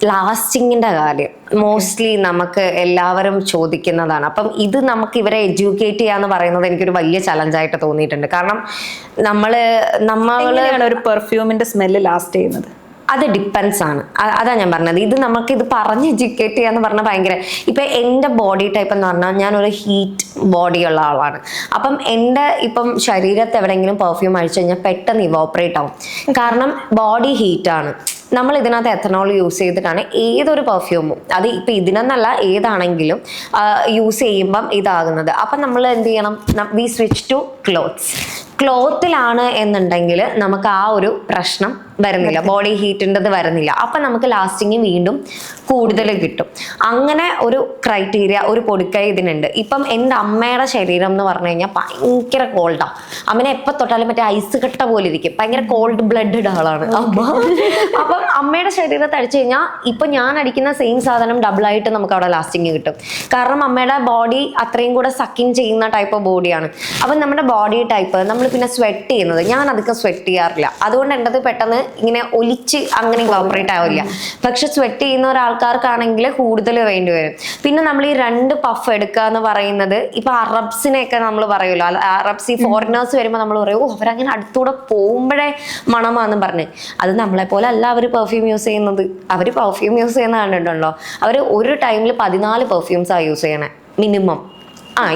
ലാസ്റ്റിങ്ങിന്റെ കാര്യം മോസ്റ്റ്ലി നമുക്ക് എല്ലാവരും ചോദിക്കുന്നതാണ്. അപ്പം ഇത് നമുക്ക് ഇവരെ എഡ്യൂക്കേറ്റ് ചെയ്യാന്ന് പറയുന്നത് എനിക്കൊരു വലിയ ചലഞ്ചായിട്ട് തോന്നിയിട്ടുണ്ട്. കാരണം നമ്മള് ഒരു പെർഫ്യൂമിന്റെ സ്മെല്ല് ലാസ്റ്റ് ചെയ്യുന്നത് അത് ഡിപ്പെൻസ് ആണ്. അതാ ഞാൻ പറഞ്ഞത്. ഇത് നമുക്ക് ഇത് പറഞ്ഞ് എഡ്യൂക്കേറ്റ് ചെയ്യാന്ന് പറഞ്ഞാൽ ഭയങ്കര, ഇപ്പൊ എൻ്റെ ബോഡി ടൈപ്പ് എന്ന് പറഞ്ഞാൽ ഞാനൊരു ഹീറ്റ് ബോഡി ഉള്ള ആളാണ്. അപ്പം എൻ്റെ ഇപ്പം ശരീരത്ത് എവിടെയെങ്കിലും പെർഫ്യൂം അഴിച്ചു കഴിഞ്ഞാൽ പെട്ടെന്ന് ഇവോപ്പറേറ്റ് ആവും. കാരണം ബോഡി ഹീറ്റാണ്. നമ്മൾ ഇതിനകത്ത് എത്തനോൾ യൂസ് ചെയ്തിട്ടാണ് ഏതൊരു പെർഫ്യൂമും, അത് ഇപ്പം ഇതിനെന്നല്ല ഏതാണെങ്കിലും യൂസ് ചെയ്യുമ്പം ഇതാകുന്നത്. അപ്പം നമ്മൾ എന്ത് ചെയ്യണം, വി സ്വിച്ച് ടു ക്ലോത്തിലാണ് എന്നുണ്ടെങ്കിൽ നമുക്ക് ആ ഒരു പ്രശ്നം വരുന്നില്ല, ബോഡി ഹീറ്റിൻ്റെത് വരുന്നില്ല. അപ്പം നമുക്ക് ലാസ്റ്റിങ് വീണ്ടും കൂടുതൽ കിട്ടും. അങ്ങനെ ഒരു ക്രൈറ്റീരിയ, ഒരു പൊടിക്കൈ ഇതിനുണ്ട്. ഇപ്പം എൻ്റെ അമ്മയുടെ ശരീരം എന്ന് പറഞ്ഞു കഴിഞ്ഞാൽ ഭയങ്കര കോൾഡാണ്. അമ്മനെ എപ്പോൾ തൊട്ടാലും മറ്റേ ഐസ് കട്ട പോലെ ഇരിക്കും. ഭയങ്കര കോൾഡ് ബ്ലഡഡ് ആളാണ് അമ്മ. അപ്പം അമ്മയുടെ ശരീരത്തെ അടിച്ചു കഴിഞ്ഞാൽ ഇപ്പം ഞാൻ അടിക്കുന്ന സെയിം സാധനം ഡബിളായിട്ട് നമുക്ക് അവിടെ ലാസ്റ്റിങ് കിട്ടും. കാരണം അമ്മയുടെ ബോഡി അത്രയും കൂടെ സക്കിങ് ചെയ്യുന്ന ടൈപ്പ് ഓഫ് ബോഡിയാണ്. അപ്പം നമ്മുടെ ബോഡി ടൈപ്പ്, നമ്മൾ പിന്നെ സ്വെറ്റ് ചെയ്യുന്നത്, ഞാൻ അധികം സ്വെറ്റ് ചെയ്യാറില്ല. അതുകൊണ്ട് എൻ്റെ അത് പെട്ടെന്ന് ഇങ്ങനെ ഒലിച്ച് അങ്ങനെ ഇവോപ്പറേറ്റ് ആവില്ല. പക്ഷെ സ്വെറ്റ് ചെയ്യുന്ന ഒരാൾക്കാർക്കാണെങ്കിൽ കൂടുതൽ വേണ്ടി വരും. പിന്നെ നമ്മൾ ഈ 2 പഫ് എടുക്കുക എന്ന് പറയുന്നത്, ഇപ്പൊ അറബ്സിനെയൊക്കെ നമ്മൾ പറയുമല്ലോ, അറബ്സ് ഈ ഫോറിനേഴ്സ് വരുമ്പോൾ നമ്മൾ പറയും ഓ അവരങ്ങനെ അടുത്തൂടെ പോകുമ്പോഴേ മണമാന്ന് പറഞ്ഞ്. അത് നമ്മളെ പോലെ അല്ല അവർ പെർഫ്യൂം യൂസ് ചെയ്യുന്നത്. അവർ പെർഫ്യൂം യൂസ് ചെയ്യുന്ന കണ്ടിട്ടുണ്ടോ, അവർ ഒരു ടൈമിൽ 14 പെർഫ്യൂംസാണ് യൂസ് ചെയ്യണേ minimum.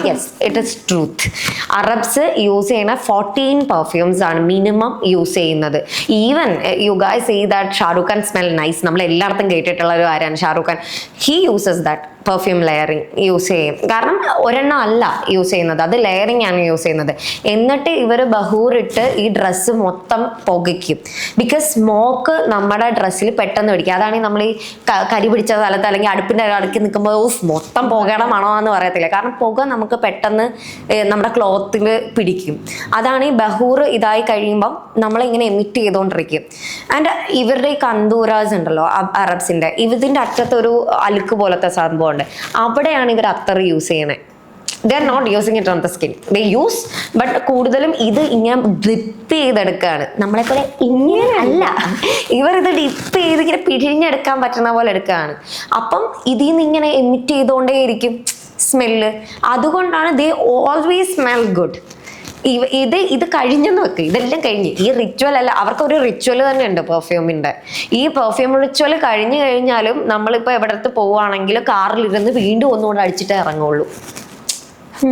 Yes, it is truth. Arabs use ചെയ്യുന്ന 14 പെർഫ്യൂംസ് ആണ് മിനിമം യൂസ് ചെയ്യുന്നത്. Even you guys say that Shahrukh Khan smell nice. നമ്മൾ എല്ലായിടത്തും കേട്ടിട്ടുള്ള ഒരു കാര്യമാണ് Shahrukh Khan. He uses that perfume layering use ചെയ്യും. കാരണം ഒരെണ്ണം അല്ല യൂസ് ചെയ്യുന്നത്, അത് ലെയറിങ് ആണ് യൂസ് ചെയ്യുന്നത്. എന്നിട്ട് ഇവർ ബഹൂറിട്ട് ഈ ഡ്രസ്സ് മൊത്തം പുകയ്ക്കും. ബിക്കോസ് സ്മോക്ക് നമ്മുടെ ഡ്രസ്സിൽ പെട്ടെന്ന് പിടിക്കും. അതാണെങ്കിൽ നമ്മൾ ഈ കരി പിടിച്ച സ്ഥലത്ത് അല്ലെങ്കിൽ അടുപ്പിൻ്റെ അടുക്കി നിൽക്കുമ്പോൾ മൊത്തം പുകയുടെ മണമാണെന്ന് പറയത്തില്ല. കാരണം പുക നമുക്ക് പെട്ടെന്ന് നമ്മുടെ ക്ലോത്തിൽ പിടിക്കും. അതാണ് ഈ ബഹൂർ ഇതായി കഴിയുമ്പം നമ്മളിങ്ങനെ എമിറ്റ് ചെയ്തുകൊണ്ടിരിക്കും. ആൻഡ് ഇവരുടെ ഈ കന്തൂരാസ് ഉണ്ടല്ലോ അറബ്സിൻ്റെ, ഇതിൻ്റെ അറ്റത്തൊരു അലുക്ക് പോലത്തെ സംഭവം ഉണ്ട്. അവിടെയാണ് ഇവർ അത്തർ യൂസ് ചെയ്യണേ. They are not using it on the skin, they use, but കൂടുതലും ഇത് ഇങ്ങനെ ഡ്രിപ്പ് ചെയ്തെടുക്കുകയാണ്. നമ്മളെ പോലെ ഇങ്ങനെ അല്ല, ഇവർ ഇത് ഡിപ്പ് ചെയ്ത് ഇങ്ങനെ പിഴിഞ്ഞെടുക്കാൻ പറ്റുന്ന പോലെ എടുക്കുകയാണ്. അപ്പം ഇതിൽ നിന്ന് ഇങ്ങനെ എമിറ്റ് ചെയ്തുകൊണ്ടേയിരിക്കും സ്മെല്ല്. അതുകൊണ്ടാണ് ദേ ഓൾവേസ് സ്മെൽ ഗുഡ്. ഇത് കഴിഞ്ഞെന്ന് വെക്ക്, ഇതെല്ലാം കഴിഞ്ഞ് ഈ റിച്വൽ അല്ല, അവർക്കൊരു റിച്വൽ തന്നെ ഉണ്ട് പെർഫ്യൂമിന്റെ. ഈ പെർഫ്യൂം റിച്വൽ കഴിഞ്ഞു കഴിഞ്ഞാലും നമ്മളിപ്പോൾ എവിടത്ത് പോവുകയാണെങ്കിൽ കാറിലിരുന്ന് വീണ്ടും ഒന്നുകൂടെ അടിച്ചിട്ടേ ഇറങ്ങുള്ളൂ.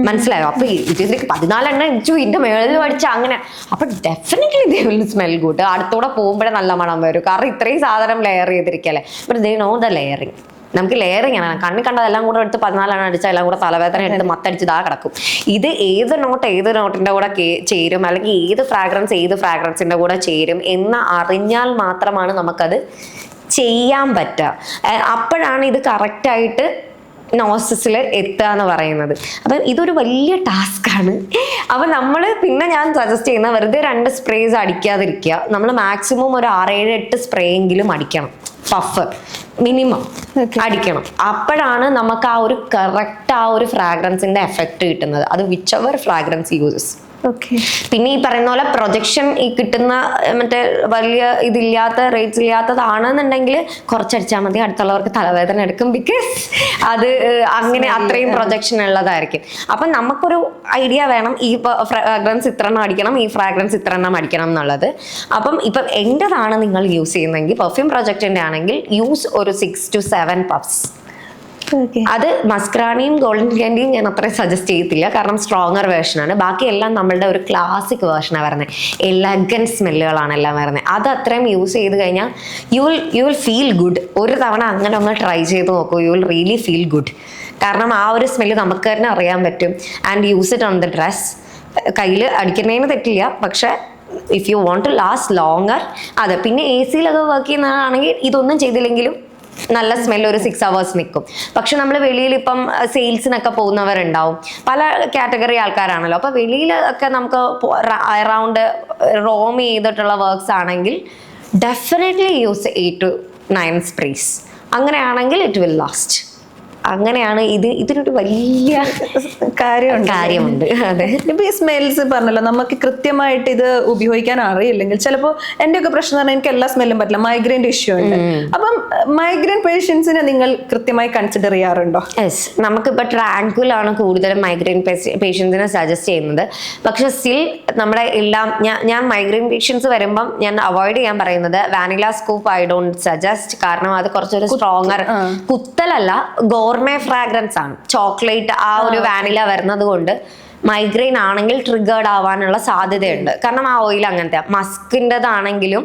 മനസ്സിലായോ? അപ്പൊ ഇതിലേക്ക് 14 എണ്ണം ഇടിച്ചു, ഇതിന്റെ മേളിൽ അടിച്ച അങ്ങനെ. അപ്പൊ definitely they will smell good. അടുത്തൂടെ പോകുമ്പോഴേ നല്ല മണം വരും. കാരണം ഇത്രയും സാധനം ലെയർ ചെയ്തിരിക്കല്ലേ. But they know the layering. നമുക്ക് ലെയറിങ് ആണ്. കണ്ണി കണ്ടതെല്ലാം കൂടെ എടുത്ത് 14 എണ്ണം അടിച്ചാൽ എല്ലാം കൂടെ തലവേദന എടുത്ത് മത്തടിച്ച് ഇതാ കിടക്കും. ഇത് ഏത് നോട്ടിന്റെ കൂടെ ചേരും, അല്ലെങ്കിൽ ഏത് ഫ്രാഗ്രൻസിന്റെ കൂടെ ചേരും എന്ന് അറിഞ്ഞാൽ മാത്രമാണ് നമുക്കത് ചെയ്യാൻ പറ്റുക. അപ്പോഴാണ് ഇത് കറക്റ്റായിട്ട് നോസിസിൽ എത്തുക എന്ന് പറയുന്നത്. അപ്പം ഇതൊരു വലിയ ടാസ്ക്കാണ്. അപ്പം നമ്മൾ പിന്നെ ഞാൻ സജസ്റ്റ് ചെയ്യുന്ന വെറുതെ 2 സ്പ്രേസ് അടിക്കാതിരിക്കുക. നമ്മൾ മാക്സിമം ഒരു 6-7-8 സ്പ്രേ എങ്കിലും അടിക്കണം. പഫ് മിനിമം അടിക്കണം. അപ്പോഴാണ് നമുക്ക് ആ ഒരു കറക്റ്റ് ആ ഒരു ഫ്രാഗ്രൻസിന്റെ എഫക്റ്റ് കിട്ടുന്നത്. അത് വിച്ച് എവർ ഫ്രാഗ്രൻസ് യൂസസ്. പിന്നെ ഈ പറയുന്ന പോലെ പ്രൊജക്ഷൻ ഈ കിട്ടുന്ന മറ്റേ വലിയ ഇതില്ലാത്ത റേറ്റ്സ് ഇല്ലാത്തതാണെന്നുണ്ടെങ്കിൽ കുറച്ചടിച്ചാൽ മതി, അടുത്തുള്ളവർക്ക് തലവേദന എടുക്കും. ബിക്കോസ് അത് അങ്ങനെ അത്രയും പ്രൊജക്ഷൻ ഉള്ളതായിരിക്കും. അപ്പം നമുക്കൊരു ഐഡിയ വേണം, ഈ ഫ്രാഗ്രൻസ് ഇത്ര എണ്ണം അടിക്കണം, ഈ ഫ്രാഗ്രൻസ് ഇത്ര എണ്ണം അടിക്കണം എന്നുള്ളത്. അപ്പം ഇപ്പം എൻ്റെതാണ് നിങ്ങൾ യൂസ് ചെയ്യുന്നതെങ്കിൽ, പെർഫ്യൂം പ്രൊജക്റ്റിൻ്റെ ആണെങ്കിൽ യൂസ് ഒരു 6 to 7 പഫ്സ്. അത് മസ്ക്രാണിയും ഗോൾഡൻ ക്യാൻഡിയും ഞാൻ അത്രയും സജസ്റ്റ് ചെയ്യത്തില്ല, കാരണം സ്ട്രോങ്ങർ വേർഷനാണ്. ബാക്കിയെല്ലാം നമ്മളുടെ ഒരു ക്ലാസിക് വേർഷനാണ് വരുന്നത്. എലഗൻറ്റ് സ്മെല്ലുകളാണ് എല്ലാം വരുന്നത്. അത് അത്രയും യൂസ് ചെയ്ത് കഴിഞ്ഞാൽ യു വിൽ ഫീൽ ഗുഡ്. ഒരു തവണ അങ്ങനെ ഒന്ന് ട്രൈ ചെയ്ത് നോക്കൂ, you will really feel good. കാരണം ആ ഒരു സ്മെല്ല് നമുക്ക് തന്നെ അറിയാൻ പറ്റും. And use it on the dress. കയ്യിൽ അടിക്കുന്നതിന് തെറ്റില്ല, പക്ഷെ if you want to last longer, അതെ. പിന്നെ AC-ലൊക്കെ വർക്ക് ചെയ്യുന്നതാണെങ്കിൽ ഇതൊന്നും ചെയ്തില്ലെങ്കിലും നല്ല സ്മെല്ല് ഒരു 6 hours നിൽക്കും. പക്ഷെ നമ്മൾ വെളിയിൽ ഇപ്പം സെയിൽസിനൊക്കെ പോകുന്നവരുണ്ടാവും, പല കാറ്റഗറി ആൾക്കാരാണല്ലോ. അപ്പോൾ വെളിയിൽ ഒക്കെ നമുക്ക് അറൗണ്ട് റോം ചെയ്തിട്ടുള്ള വർക്ക്സ് ആണെങ്കിൽ ഡെഫിനറ്റ്ലി യൂസ് 8 to 9 സ്പ്രേസ്. അങ്ങനെയാണെങ്കിൽ ഇറ്റ് വിൽ ലാസ്റ്റ്. അങ്ങനെയാണ് ഇതിനൊരു വലിയ കാര്യമുണ്ട്. അതെ, ഇപ്പൊ ഈ സ്മെൽസ് പറഞ്ഞല്ലോ, നമുക്ക് കൃത്യമായിട്ട് ഇത് ഉപയോഗിക്കാൻ അറിയില്ലെങ്കിൽ ചിലപ്പോൾ എൻ്റെ ഒക്കെ പ്രശ്നം പറഞ്ഞാൽ എനിക്ക് എല്ലാ സ്മെല്ലും പറ്റില്ല, മൈഗ്രെയിൻ്റെ ഇഷ്യൂ ഉണ്ട്. അപ്പം മൈഗ്രെയിൻ പേഷ്യൻസിനെ നിങ്ങൾ കൃത്യമായി കൺസിഡർ ചെയ്യാറുണ്ടോ? യെസ്, നമുക്കിപ്പോൾ ട്രാങ്കുൽ ആണ് കൂടുതലും മൈഗ്രെയിൻ പേഷ്യൻസിനെ സജസ്റ്റ് ചെയ്യുന്നത്. പക്ഷെ സ്റ്റിൽ നമ്മുടെ എല്ലാം ഞാൻ മൈഗ്രെയിൻ പേഷ്യൻസ് വരുമ്പം ഞാൻ അവോയ്ഡ് ചെയ്യാൻ പറയുന്നത് vanilla scoop I don't suggest. കാരണം അത് കുറച്ചൊരു സ്ട്രോങ്ങർ, കുത്തലല്ല, ഗോർമേ ഫ്രാഗ്രൻസ് ആണ്, ചോക്ലേറ്റ് ആ ഒരു വാനില വരുന്നത് കൊണ്ട് മൈഗ്രെയിൻ ആണെങ്കിൽ ട്രിഗേർഡ് ആവാനുള്ള സാധ്യതയുണ്ട്. കാരണം ആ ഓയിൽ അങ്ങനത്തെ മസ്കിൻ്റെതാണെങ്കിലും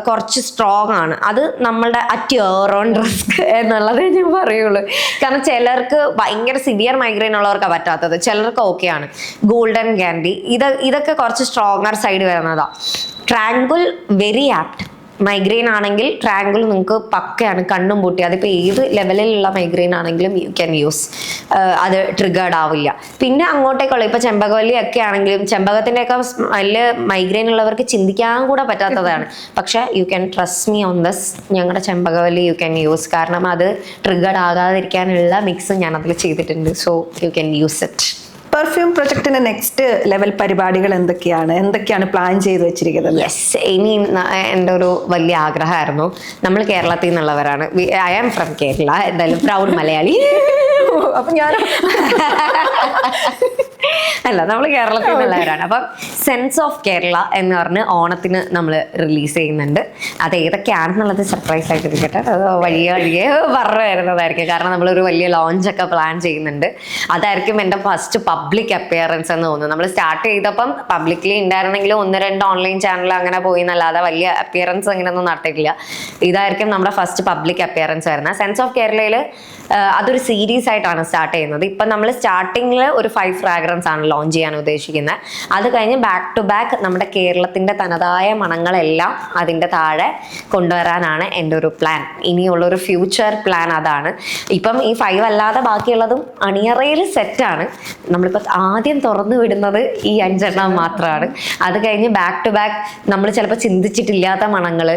കുറച്ച് സ്ട്രോങ് ആണ്. അത് നമ്മളുടെ അറ്റ് യുവർ ഓൺ റിസ്ക് എന്നുള്ളതേ ഞാൻ പറയുള്ളൂ. കാരണം ചിലർക്ക് ഭയങ്കര സിവിയർ മൈഗ്രെയിൻ ഉള്ളവർക്ക് പറ്റാത്തത്, ചിലർക്ക് ഓക്കെയാണ്. ഗോൾഡൻ ക്യാൻഡി ഇതൊക്കെ കുറച്ച് സ്ട്രോങ്ങർ സൈഡ് വരുന്നതാ. ട്രാങ്കുൽ വെരി ആപ്റ്റ്. മൈഗ്രെയിൻ ആണെങ്കിൽ ട്രാങ്കുൽ നിങ്ങൾക്ക് പക്കയാണ്, കണ്ണും പൂട്ടി. അതിപ്പോൾ ഏത് ലെവലിലുള്ള മൈഗ്രെയിൻ ആണെങ്കിലും യു ക്യാൻ യൂസ്, അത് ട്രിഗേർഡ് ആവില്ല. പിന്നെ അങ്ങോട്ടേക്കുള്ള ഇപ്പോൾ ചെമ്പകവല്ലി ഒക്കെ ആണെങ്കിലും, ചെമ്പകത്തിൻ്റെയൊക്കെ സ്മെല്ല് മൈഗ്രെയിൻ ഉള്ളവർക്ക് ചിന്തിക്കാൻ കൂടെ പറ്റാത്തതാണ്. പക്ഷേ you can trust me on this, ഞങ്ങളുടെ ചെമ്പകവല്ലി യു ക്യാൻ യൂസ്. കാരണം അത് ട്രിഗേർഡ് ആകാതിരിക്കാനുള്ള മിക്സ് ഞാൻ അതിൽ ചെയ്തിട്ടുണ്ട്. So you can use it. Perfume പ്രൊജക്ടിന്റെ നെക്സ്റ്റ് ലെവൽ പരിപാടികൾ എന്തൊക്കെയാണ് പ്ലാൻ ചെയ്ത് വെച്ചിരിക്കുന്നത്? യെസ്, ഇനി എൻ്റെ ഒരു വലിയ ആഗ്രഹമായിരുന്നു. നമ്മൾ കേരളത്തിൽ നിന്നുള്ളവരാണ്, ഐ ആം ഫ്രം കേരള, എന്തായാലും പ്രൗഡ് മലയാളി. അപ്പൊ ഞാൻ അല്ല, നമ്മൾ കേരളത്തിൽ നിന്നുള്ളവരാണ്. അപ്പം സെൻസ് ഓഫ് കേരള എന്ന് പറഞ്ഞ് ഓണത്തിന് നമ്മൾ റിലീസ് ചെയ്യുന്നുണ്ട്. അത് ഏതൊക്കെയാണെന്നുള്ളത് സർപ്രൈസ് ആയിട്ടിരിക്കട്ടെ, അത് വഴിയെ പറഞ്ഞു വരുന്നതായിരിക്കും. കാരണം നമ്മളൊരു വലിയ ലോഞ്ചൊക്കെ പ്ലാൻ ചെയ്യുന്നുണ്ട്. അതായിരിക്കും എൻ്റെ ഫസ്റ്റ് പബ്ലിക് അപ്പിയറൻസ് എന്ന് തോന്നുന്നു. നമ്മൾ സ്റ്റാർട്ട് ചെയ്തപ്പം പബ്ലിക്കലി ഉണ്ടായിരുന്നെങ്കിലും 1-2 ഓൺലൈൻ ചാനൽ അങ്ങനെ പോയി എന്നല്ലാതെ വലിയ അപ്പിയറൻസ് അങ്ങനെയൊന്നും നടത്തിയിട്ടില്ല. ഇതായിരിക്കും നമ്മുടെ ഫസ്റ്റ് പബ്ലിക് അപ്പിയറൻസ് വരുന്നത്. സെൻസ് ഓഫ് കേരളയിൽ അതൊരു സീരീസ് ആയിട്ടാണ് സ്റ്റാർട്ട് ചെയ്യുന്നത്. ഇപ്പം നമ്മൾ സ്റ്റാർട്ടിങ്ങിൽ ഒരു 5 ഫ്രാഗ്രൻസ് ആണ് ലോഞ്ച് ചെയ്യാൻ ഉദ്ദേശിക്കുന്നത്. അത് കഴിഞ്ഞ് ബാക്ക് ടു ബാക്ക് നമ്മുടെ കേരളത്തിൻ്റെ തനതായ മണങ്ങളെല്ലാം അതിൻ്റെ താഴെ കൊണ്ടുവരാനാണ് എൻ്റെ ഒരു പ്ലാൻ. ഇനിയുള്ളൊരു ഫ്യൂച്ചർ പ്ലാൻ അതാണ്. ഇപ്പം ഈ 5 അല്ലാതെ ബാക്കിയുള്ളതും അണിയറയിൽ സെറ്റാണ്. നമ്മളിപ്പോൾ ആദ്യം തുറന്നു വിടുന്നത് ഈ 5 എണ്ണം മാത്രമാണ്. അത് കഴിഞ്ഞ് ബാക്ക് ടു ബാക്ക് നമ്മൾ ചിലപ്പോൾ ചിന്തിച്ചിട്ടില്ലാത്ത മണങ്ങൾ,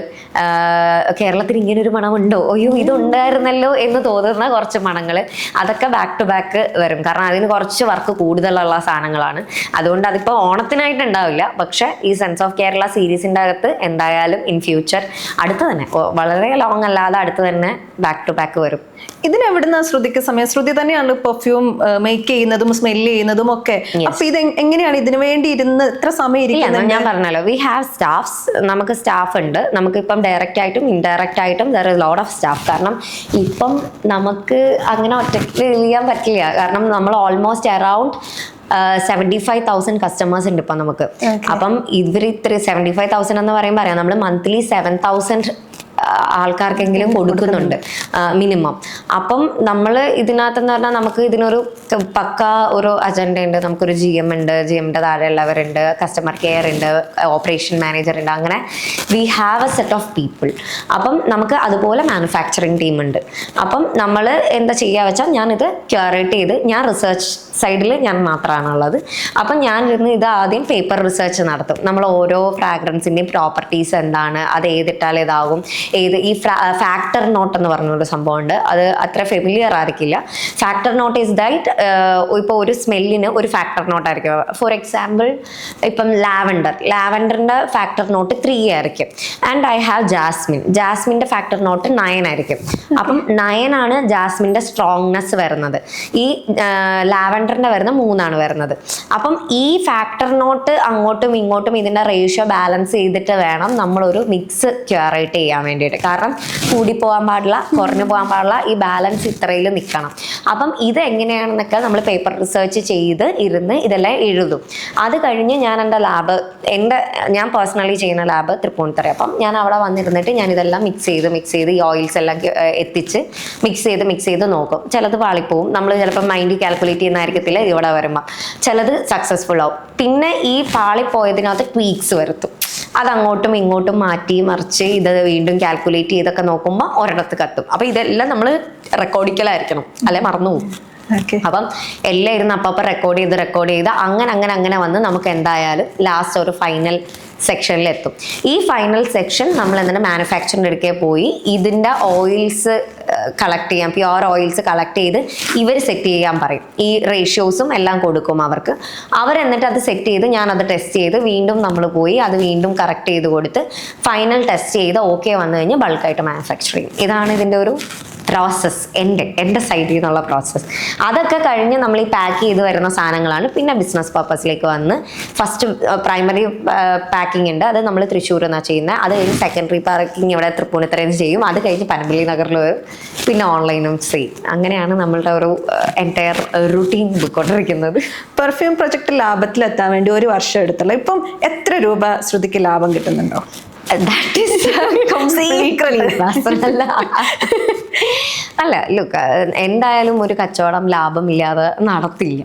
കേരളത്തിൽ ഇങ്ങനൊരു മണമുണ്ടോ, അയ്യോ ഇതുണ്ടായിരുന്നല്ലോ എന്ന് തോന്നുന്ന കുറച്ച് മണങ്ങൾ, അതൊക്കെ ബാക്ക് ടു ബാക്ക് വരും. കാരണം അതിന് കുറച്ച് വർക്ക് കൂടുതലുള്ള സാധനങ്ങളാണ്. അതുകൊണ്ട് അതിപ്പോൾ ഓണത്തിനായിട്ട് ഉണ്ടാവില്ല. പക്ഷെ ഈ സെൻസ് ഓഫ് കേരള സീരീസിൻ്റെ അകത്ത് എന്തായാലും ഇൻ ഫ്യൂച്ചർ അടുത്ത് തന്നെ, വളരെ ലോങ് അല്ലാതെ അടുത്ത് തന്നെ ബാക്ക് ടു ബാക്ക് വരും. ഇതിനെവിടുന്ന ശ്രുതിക്ക് സമയം? ശ്രുതി തന്നെയാണ് പെർഫ്യൂം മേക്ക് ചെയ്യുന്നതും സ്മെല് ചെയ്യുന്നതും ഒക്കെ. അപ്പൊ ഇത് എങ്ങനെയാണ് ഇതിനു വേണ്ടി ഇരുന്ന് ഇത്ര സമയം ഇരിക്കുന്നത്? ഞാൻ പറഞ്ഞല്ലോ, വി ഹാവ് സ്റ്റാഫ്സ്. നമുക്ക് സ്റ്റാഫ് ഉണ്ട്. നമുക്കിപ്പം ഡയറക്റ്റ് ആയിട്ടും ഇൻഡയറക്റ്റ് ആയിട്ടും there is lot of staff. കാരണം ഇപ്പം നമുക്ക് അങ്ങനെ ഒറ്റയ്ക്ക് ചെയ്യാൻ പറ്റില്ല. കാരണം നമ്മൾ ഓൾമോസ്റ്റ് അറൌണ്ട് 75,000 കസ്റ്റമേഴ്സ് ഉണ്ട് ഇപ്പം നമുക്ക്. അപ്പം ഇവർ ഇത്ര 75,000 എന്ന് പറയുമ്പോൾ അറിയാം, നമ്മൾ മന്ത്ലി 7,000 ആൾക്കാർക്കെങ്കിലും കൊടുക്കുന്നുണ്ട് മിനിമം. അപ്പം നമ്മൾ ഇതിനകത്തെന്ന് പറഞ്ഞാൽ നമുക്ക് ഇതിനൊരു പക്ക ഒരു അജണ്ട ഉണ്ട്. നമുക്കൊരു GM ഉണ്ട്, GMൻ്റെ താഴെയുള്ളവരുണ്ട്, കസ്റ്റമർ കെയർ ഉണ്ട്, ഓപ്പറേഷൻ മാനേജർ ഉണ്ട്. അങ്ങനെ we have A set of people. അപ്പം നമുക്ക് അതുപോലെ മാനുഫാക്ചറിങ് ടീം ഉണ്ട്. അപ്പം നമ്മൾ എന്താ ചെയ്യുക വെച്ചാൽ, ഞാനിത് ക്യൂറേറ്റ് ചെയ്ത്, ഞാൻ റിസർച്ച് സൈഡിൽ ഞാൻ മാത്രമാണുള്ളത്. അപ്പം ഞാൻ ഇരുന്ന് ഇത് ആദ്യം പേപ്പർ റിസർച്ച് നടത്തും. നമ്മൾ ഓരോ ഫ്രാഗ്രൻസിൻ്റെയും പ്രോപ്പർട്ടീസ് എന്താണ്, അത് ഏതിട്ടാൽ ഇതാകും, ഈ ഫാക്ടർ നോട്ട് എന്ന് പറഞ്ഞൊരു സംഭവമുണ്ട്. അത് അത്ര ഫെമിലിയർ ആയിരിക്കില്ല. ഫാക്ടർ നോട്ട് ഈസ് ദാറ്റ് ഇപ്പോൾ ഒരു സ്മെല്ലിന് ഒരു ഫാക്ടർ നോട്ട് ആയിരിക്കും. ഫോർ എക്സാമ്പിൾ ഇപ്പം ലാവൻഡറിൻ്റെ ഫാക്ടർ നോട്ട് 3 ആയിരിക്കും. ആൻഡ് ഐ ഹാവ് ജാസ്മിൻ്റെ ഫാക്ടർ നോട്ട് 9 ആയിരിക്കും. അപ്പം 9 ആണ് ജാസ്മിൻ്റെ സ്ട്രോങ്നെസ് വരുന്നത്. ഈ ലാവൻഡറിൻ്റെ വരുന്ന 3 വരുന്നത്. അപ്പം ഈ ഫാക്ടർ നോട്ട് അങ്ങോട്ടും ഇങ്ങോട്ടും ഇതിൻ്റെ റേഷ്യോ ബാലൻസ് ചെയ്തിട്ട് വേണം നമ്മളൊരു മിക്സ് ക്യൂറേറ്റ് ചെയ്യാൻ വേണ്ടിയിട്ട്. കാരണം കൂടി പോകാൻ പാടില്ല, കുറഞ്ഞു പോകാൻ പാടില്ല, ഈ ബാലൻസ് ഇത്രയിൽ നിൽക്കണം. അപ്പം ഇത് എങ്ങനെയാണെന്നൊക്കെ നമ്മൾ പേപ്പർ റിസർച്ച് ചെയ്ത് ഇരുന്ന് ഇതെല്ലാം എഴുതും. അത് കഴിഞ്ഞ് ഞാൻ എൻ്റെ ഞാൻ പേഴ്സണലി ചെയ്യുന്ന ലാബ് തൃപ്പൂണിത്തുറ. അപ്പം ഞാൻ അവിടെ വന്നിരുന്നിട്ട് ഞാൻ ഇതെല്ലാം മിക്സ് ചെയ്ത് ഈ ഓയിൽസ് എല്ലാം എത്തിച്ച് മിക്സ് ചെയ്ത് നോക്കും. ചിലത് പാളിപ്പോവും, നമ്മൾ ചിലപ്പോൾ മൈൻഡ് കാൽക്കുലേറ്റ് ചെയ്യുന്നതായിരിക്കത്തില്ല ഇവിടെ വരുമ്പോൾ. ചിലത് സക്സസ്ഫുൾ ആവും. പിന്നെ ഈ പാളിപ്പോയതിനകത്ത് ട്വീക്സ് വരുത്തും. അത് അങ്ങോട്ടും ഇങ്ങോട്ടും മാറ്റി മറിച്ച് ഇത് വീണ്ടും കാൽക്കുലേറ്റ് ചെയ്തൊക്കെ നോക്കുമ്പോൾ ഒരിടത്ത് കത്തും. അപ്പം ഇതെല്ലാം നമ്മൾ റെക്കോർഡിക്കലായിരിക്കണം, അല്ലെ മറന്നു പോകും. അപ്പം എല്ലാം ഇരുന്ന് അപ്പം റെക്കോർഡ് ചെയ്ത് അങ്ങനെ വന്ന് നമുക്ക് എന്തായാലും ലാസ്റ്റ് ഒരു ഫൈനൽ സെക്ഷനിൽ എത്തും. ഈ ഫൈനൽ സെക്ഷൻ നമ്മൾ എന്നിട്ട് മാനുഫാക്ചറിൻ്റെ അടുക്കൽ പോയി ഇതിൻ്റെ ഓയിൽസ് കളക്ട് ചെയ്യാം, പ്യുവർ ഓയിൽസ് കളക്ട് ചെയ്ത് ഇവർ സെറ്റ് ചെയ്യാൻ പറയും. ഈ റേഷ്യോസും എല്ലാം കൊടുക്കും അവർക്ക്. അവരെന്നിട്ട് അത് സെറ്റ് ചെയ്ത് ഞാനത് ടെസ്റ്റ് ചെയ്ത് വീണ്ടും നമ്മൾ പോയി അത് വീണ്ടും കറക്റ്റ് ചെയ്ത് കൊടുത്ത് ഫൈനൽ ടെസ്റ്റ് ചെയ്ത് ഓക്കെ വന്നു കഴിഞ്ഞ് ബൾക്കായിട്ട് മാനുഫാക്ചർ ചെയ്യും. ഇതാണ് ഇതിൻ്റെ ഒരു പ്രോസസ്സ്, എൻ്റെ സൈഡിൽ നിന്നുള്ള പ്രോസസ്സ്. അതൊക്കെ കഴിഞ്ഞ് നമ്മൾ ഈ പാക്ക് ചെയ്ത് വരുന്ന സാധനങ്ങളാണ് പിന്നെ ബിസിനസ് പർപ്പസിലേക്ക് വന്ന് ഫസ്റ്റ് പ്രൈമറി പാക്കിംഗ് ഉണ്ട്, അത് നമ്മൾ തൃശ്ശൂർ എന്നാണ് ചെയ്യുന്നത്. അത് കഴിഞ്ഞ് സെക്കൻഡറി പാക്കിംഗ് ഇവിടെ തൃപ്പൂണിത്തറയിൽ ചെയ്യും. അത് കഴിഞ്ഞ് പനമ്പള്ളി നഗറിൽ വരും, പിന്നെ ഓൺലൈനും ചെയ്യും. അങ്ങനെയാണ് നമ്മളുടെ ഒരു എൻറ്റയർ റുട്ടീൻ പോയിക്കൊണ്ടിരിക്കുന്നത്. പെർഫ്യൂം പ്രൊജക്ട് ലാഭത്തിലെത്താൻ വേണ്ടി 1 വർഷം എടുത്തുള്ള ഇപ്പം എത്ര രൂപ ശ്രുതിക്ക് ലാഭം കിട്ടുന്നുണ്ടോ? That is completely personal. അല്ല, ലുക്ക്, എന്തായാലും ഒരു കച്ചവടം ലാഭമില്ലാതെ നടത്തില്ല.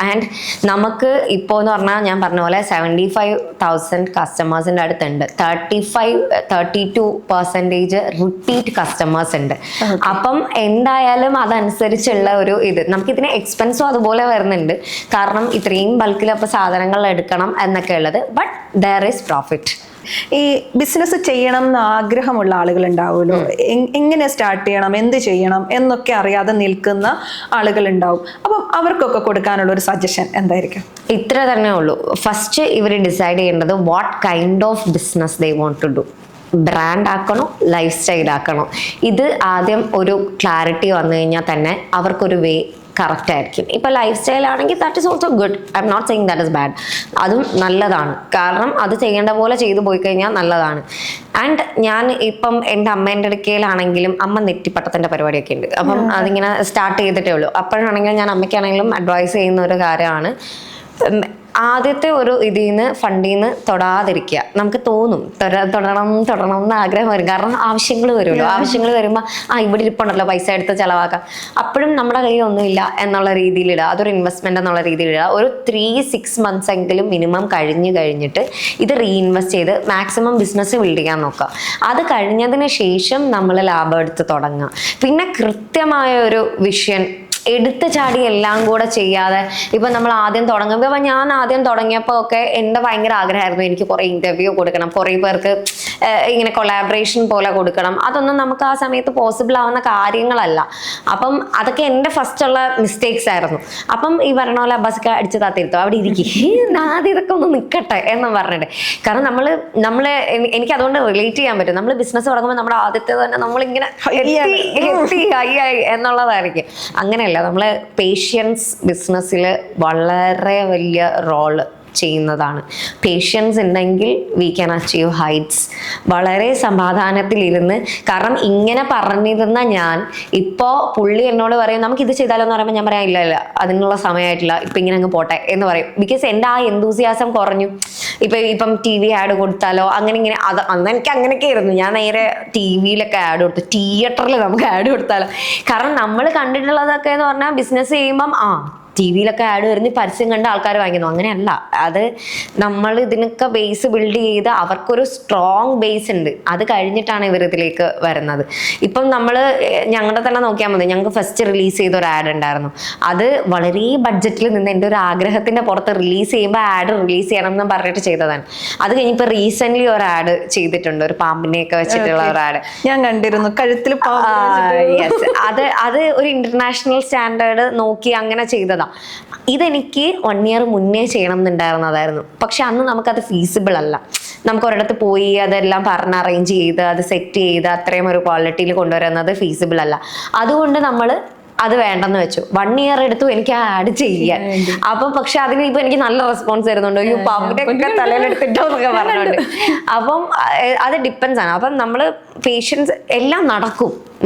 ആൻഡ് നമുക്ക് ഇപ്പോൾ എന്ന് പറഞ്ഞാൽ ഞാൻ പറഞ്ഞ പോലെ 75,000 കസ്റ്റമേഴ്സിൻ്റെ അടുത്തുണ്ട്. 32% റിപ്പീറ്റ് കസ്റ്റമേഴ്സ് ഉണ്ട്. അപ്പം എന്തായാലും അതനുസരിച്ചുള്ള ഒരു ഇത് നമുക്കിതിന് എക്സ്പെൻസും അതുപോലെ വരുന്നുണ്ട്. കാരണം ഇത്രയും ബൾക്കിൽ അപ്പോൾ സാധനങ്ങൾ എടുക്കണം എന്നൊക്കെ ഉള്ളത്. But there is profit. ഈ ബിസിനസ് ചെയ്യണം എന്ന് ആഗ്രഹമുള്ള ആളുകൾ ഉണ്ടാവുമല്ലോ, എങ്ങനെ സ്റ്റാർട്ട് ചെയ്യണം, എന്ത് ചെയ്യണം എന്നൊക്കെ അറിയാതെ നിൽക്കുന്ന ആളുകൾ ഉണ്ടാവും. അപ്പം അവർക്കൊക്കെ കൊടുക്കാനുള്ള ഒരു സജഷൻ എന്തായിരിക്കും? ഇത്ര തന്നെ ഉള്ളൂ. ഫസ്റ്റ് ഇവർ ഡിസൈഡ് ചെയ്യേണ്ടത് what kind of business they want to do. Brand ആക്കണോ, ലൈഫ് സ്റ്റൈൽ ആക്കണോ? ഇത് ആദ്യം ഒരു ക്ലാരിറ്റി വന്നു കഴിഞ്ഞാൽ തന്നെ അവർക്കൊരു വേ കറക്റ്റ് ആയിരിക്കും. ഇപ്പം ലൈഫ് സ്റ്റൈൽ ആണെങ്കിൽ that is also good. I am not saying that is bad. അതും നല്ലതാണ്, കാരണം അത് ചെയ്യേണ്ട പോലെ ചെയ്തു പോയി കഴിഞ്ഞാൽ നല്ലതാണ്. ആൻഡ് ഞാൻ ഇപ്പം എൻ്റെ അമ്മേൻ്റെ അടുക്കലാണെങ്കിലും അമ്മ നെറ്റിപ്പട്ടത്തിൻ്റെ പരിപാടിയൊക്കെ ഉണ്ട്. അപ്പം അതിങ്ങനെ സ്റ്റാർട്ട് ചെയ്തിട്ടേ ഉള്ളൂ. അപ്പോഴാണെങ്കിലും ഞാൻ അമ്മയ്ക്കാണെങ്കിലും അഡ്വൈസ് ചെയ്യുന്ന ഒരു കാര്യമാണ്, ആദ്യത്തെ ഒരു ഇതിൽ നിന്ന് ഫണ്ടിൽ നിന്ന് തൊടാതിരിക്കുക. നമുക്ക് തോന്നും തൊടണം എന്ന് ആഗ്രഹം വരും, കാരണം ആവശ്യങ്ങൾ വരുമല്ലോ. ആവശ്യങ്ങൾ വരുമ്പോൾ ഇവിടെ ഇരിപ്പുണ്ടല്ലോ, പൈസ എടുത്ത് ചിലവാക്കാം. അപ്പോഴും നമ്മുടെ കയ്യിൽ ഒന്നുമില്ല എന്നുള്ള രീതിയിലിടുക, അതൊരു ഇൻവെസ്റ്റ്മെന്റ് എന്നുള്ള രീതിയിലിടുക. ഒരു 3-6 months എങ്കിലും മിനിമം കഴിഞ്ഞിട്ട് ഇത് റീഇൻവെസ്റ്റ് ചെയ്ത് മാക്സിമം ബിസിനസ് ബിൽഡ് ചെയ്യാൻ നോക്കുക. അത് കഴിഞ്ഞതിന് ശേഷം നമ്മൾ ലാഭം എടുത്ത് തുടങ്ങുക. പിന്നെ കൃത്യമായ ഒരു വിഷൻ, എടുത്ത് ചാടി എല്ലാം കൂടെ ചെയ്യാതെ. ഇപ്പം നമ്മൾ ആദ്യം തുടങ്ങുമ്പോൾ, ഇപ്പം ഞാൻ ആദ്യം തുടങ്ങിയപ്പോൾ ഒക്കെ എൻ്റെ ഭയങ്കര ആഗ്രഹമായിരുന്നു എനിക്ക് കുറേ ഇൻ്റർവ്യൂ കൊടുക്കണം, കുറേ പേർക്ക് ഇങ്ങനെ കൊളാബറേഷൻ പോലെ കൊടുക്കണം. അതൊന്നും നമുക്ക് ആ സമയത്ത് പോസിബിൾ ആവുന്ന കാര്യങ്ങളല്ല. അപ്പം അതൊക്കെ എൻ്റെ ഫസ്റ്റുള്ള മിസ്റ്റേക്സ് ആയിരുന്നു. അപ്പം ഈ പറഞ്ഞ പോലെ ബസ്സൊക്കെ അടിച്ച് താത്തിരുത്തോ, അവിടെ ഇരിക്കും, ആദ്യം ഇതൊക്കെ ഒന്ന് നിൽക്കട്ടെ എന്ന് പറഞ്ഞിട്ട്. കാരണം നമ്മൾ എനിക്ക് അതുകൊണ്ട് റിലേറ്റ് ചെയ്യാൻ പറ്റും. നമ്മൾ ബിസിനസ് തുടങ്ങുമ്പോൾ നമ്മുടെ ആദ്യത്തെ തന്നെ നമ്മളിങ്ങനെ എത്തി ആയി എന്നുള്ളതായിരിക്കും. അങ്ങനെയല്ല, നമ്മള് പേഷ്യൻസ് ബിസിനസ്സിൽ വളരെ വലിയ റോള് ചെയ്യുന്നതാണ്. പേഷ്യൻസ് ഉണ്ടെങ്കിൽ വി ക്യാൻ അച്ചീവ് ഹൈറ്റ്സ്. വളരെ സമാധാനത്തിലിരുന്ന്, കാരണം ഇങ്ങനെ പറഞ്ഞിരുന്ന ഞാൻ ഇപ്പോൾ പുള്ളി എന്നോട് പറയും നമുക്ക് ഇത് ചെയ്താലോ എന്ന് പറയുമ്പോൾ ഞാൻ പറയാം ഇല്ല അതിനുള്ള സമയമായിട്ടില്ല, ഇപ്പം ഇങ്ങനെ അങ്ങ് പോട്ടെ എന്ന് പറയും. ബിക്കോസ് എൻ്റെ ആ എന്തൂസിയാസം കുറഞ്ഞു. ഇപ്പം TV ആഡ് കൊടുത്താലോ അങ്ങനെ ഇങ്ങനെ, അന്ന് എനിക്ക് അങ്ങനെയൊക്കെ ആയിരുന്നു. ഞാൻ നേരെ TV-യിലൊക്കെ ആഡ് കൊടുത്തു, തിയേറ്ററിൽ നമുക്ക് ആഡ് കൊടുത്താലോ. കാരണം നമ്മൾ കണ്ടിട്ടുള്ളതൊക്കെ എന്ന് പറഞ്ഞാൽ ബിസിനസ് ചെയ്യുമ്പം TV-യിലൊക്കെ ആഡ് വരുന്ന പരസ്യം കണ്ട് ആൾക്കാർ വാങ്ങിക്കുന്നു. അങ്ങനെയല്ല, അത് നമ്മൾ ഇതിനൊക്കെ ബേസ് ബിൽഡ് ചെയ്ത് അവർക്കൊരു സ്ട്രോങ് ബേസ് ഉണ്ട്. അത് കഴിഞ്ഞിട്ടാണ് ഇവർ ഇതിലേക്ക് വരുന്നത്. ഇപ്പം ഞങ്ങളുടെ തന്നെ നോക്കിയാൽ മതി. ഞങ്ങൾക്ക് ഫസ്റ്റ് റിലീസ് ചെയ്ത ഒരു ആഡ് ഉണ്ടായിരുന്നു. അത് വളരെ ബഡ്ജറ്റിൽ നിന്ന് എൻ്റെ ഒരു ആഗ്രഹത്തിൻ്റെ പുറത്ത് റിലീസ് ചെയ്യുമ്പോൾ ആഡ് റിലീസ് ചെയ്യണം എന്ന് പറഞ്ഞിട്ട് ചെയ്തതാണ്. അത് കഴിഞ്ഞിപ്പോൾ റീസെൻ്റ്ലി ഒരു ആഡ് ചെയ്തിട്ടുണ്ട്, ഒരു പാമ്പിനെയൊക്കെ വെച്ചിട്ടുള്ള ഒരു ആഡ് ഞാൻ കണ്ടിരുന്നു. കഴുത്തിൽ അത് ഒരു ഇന്റർനാഷണൽ സ്റ്റാൻഡേർഡ് നോക്കി അങ്ങനെ ചെയ്തതാണ്. ഇതെനിക്ക് 1 year മുന്നേ ചെയ്യണം എന്നുണ്ടായിരുന്നതായിരുന്നു. പക്ഷെ അന്ന് നമുക്കത് ഫീസിബിൾ അല്ല. നമുക്ക് ഒരിടത്ത് പോയി അതെല്ലാം പറഞ്ഞ് അറേഞ്ച് ചെയ്ത് അത് സെറ്റ് ചെയ്ത് അത്രയും ഒരു ക്വാളിറ്റിയിൽ കൊണ്ടുവരുന്നത് ഫീസിബിൾ അല്ല. അതുകൊണ്ട് നമ്മൾ അത് വേണ്ടെന്ന് വെച്ചു. 1 year എടുത്തു എനിക്ക് ആ ആഡ് ചെയ്യാൻ. അപ്പം പക്ഷെ അതിന് ഇപ്പൊ എനിക്ക് നല്ല റെസ്പോൺസ് വരുന്നുണ്ട്. ഈ പബ്ബിനൊക്കെ തലയിലെടുത്തിട്ടോ എന്നൊക്കെ പറഞ്ഞുകൊണ്ട്. അപ്പം അത് ഡിപ്പെൻസ് ആണ്. അപ്പം നമ്മൾ പേഷ്യൻസ് എല്ലാം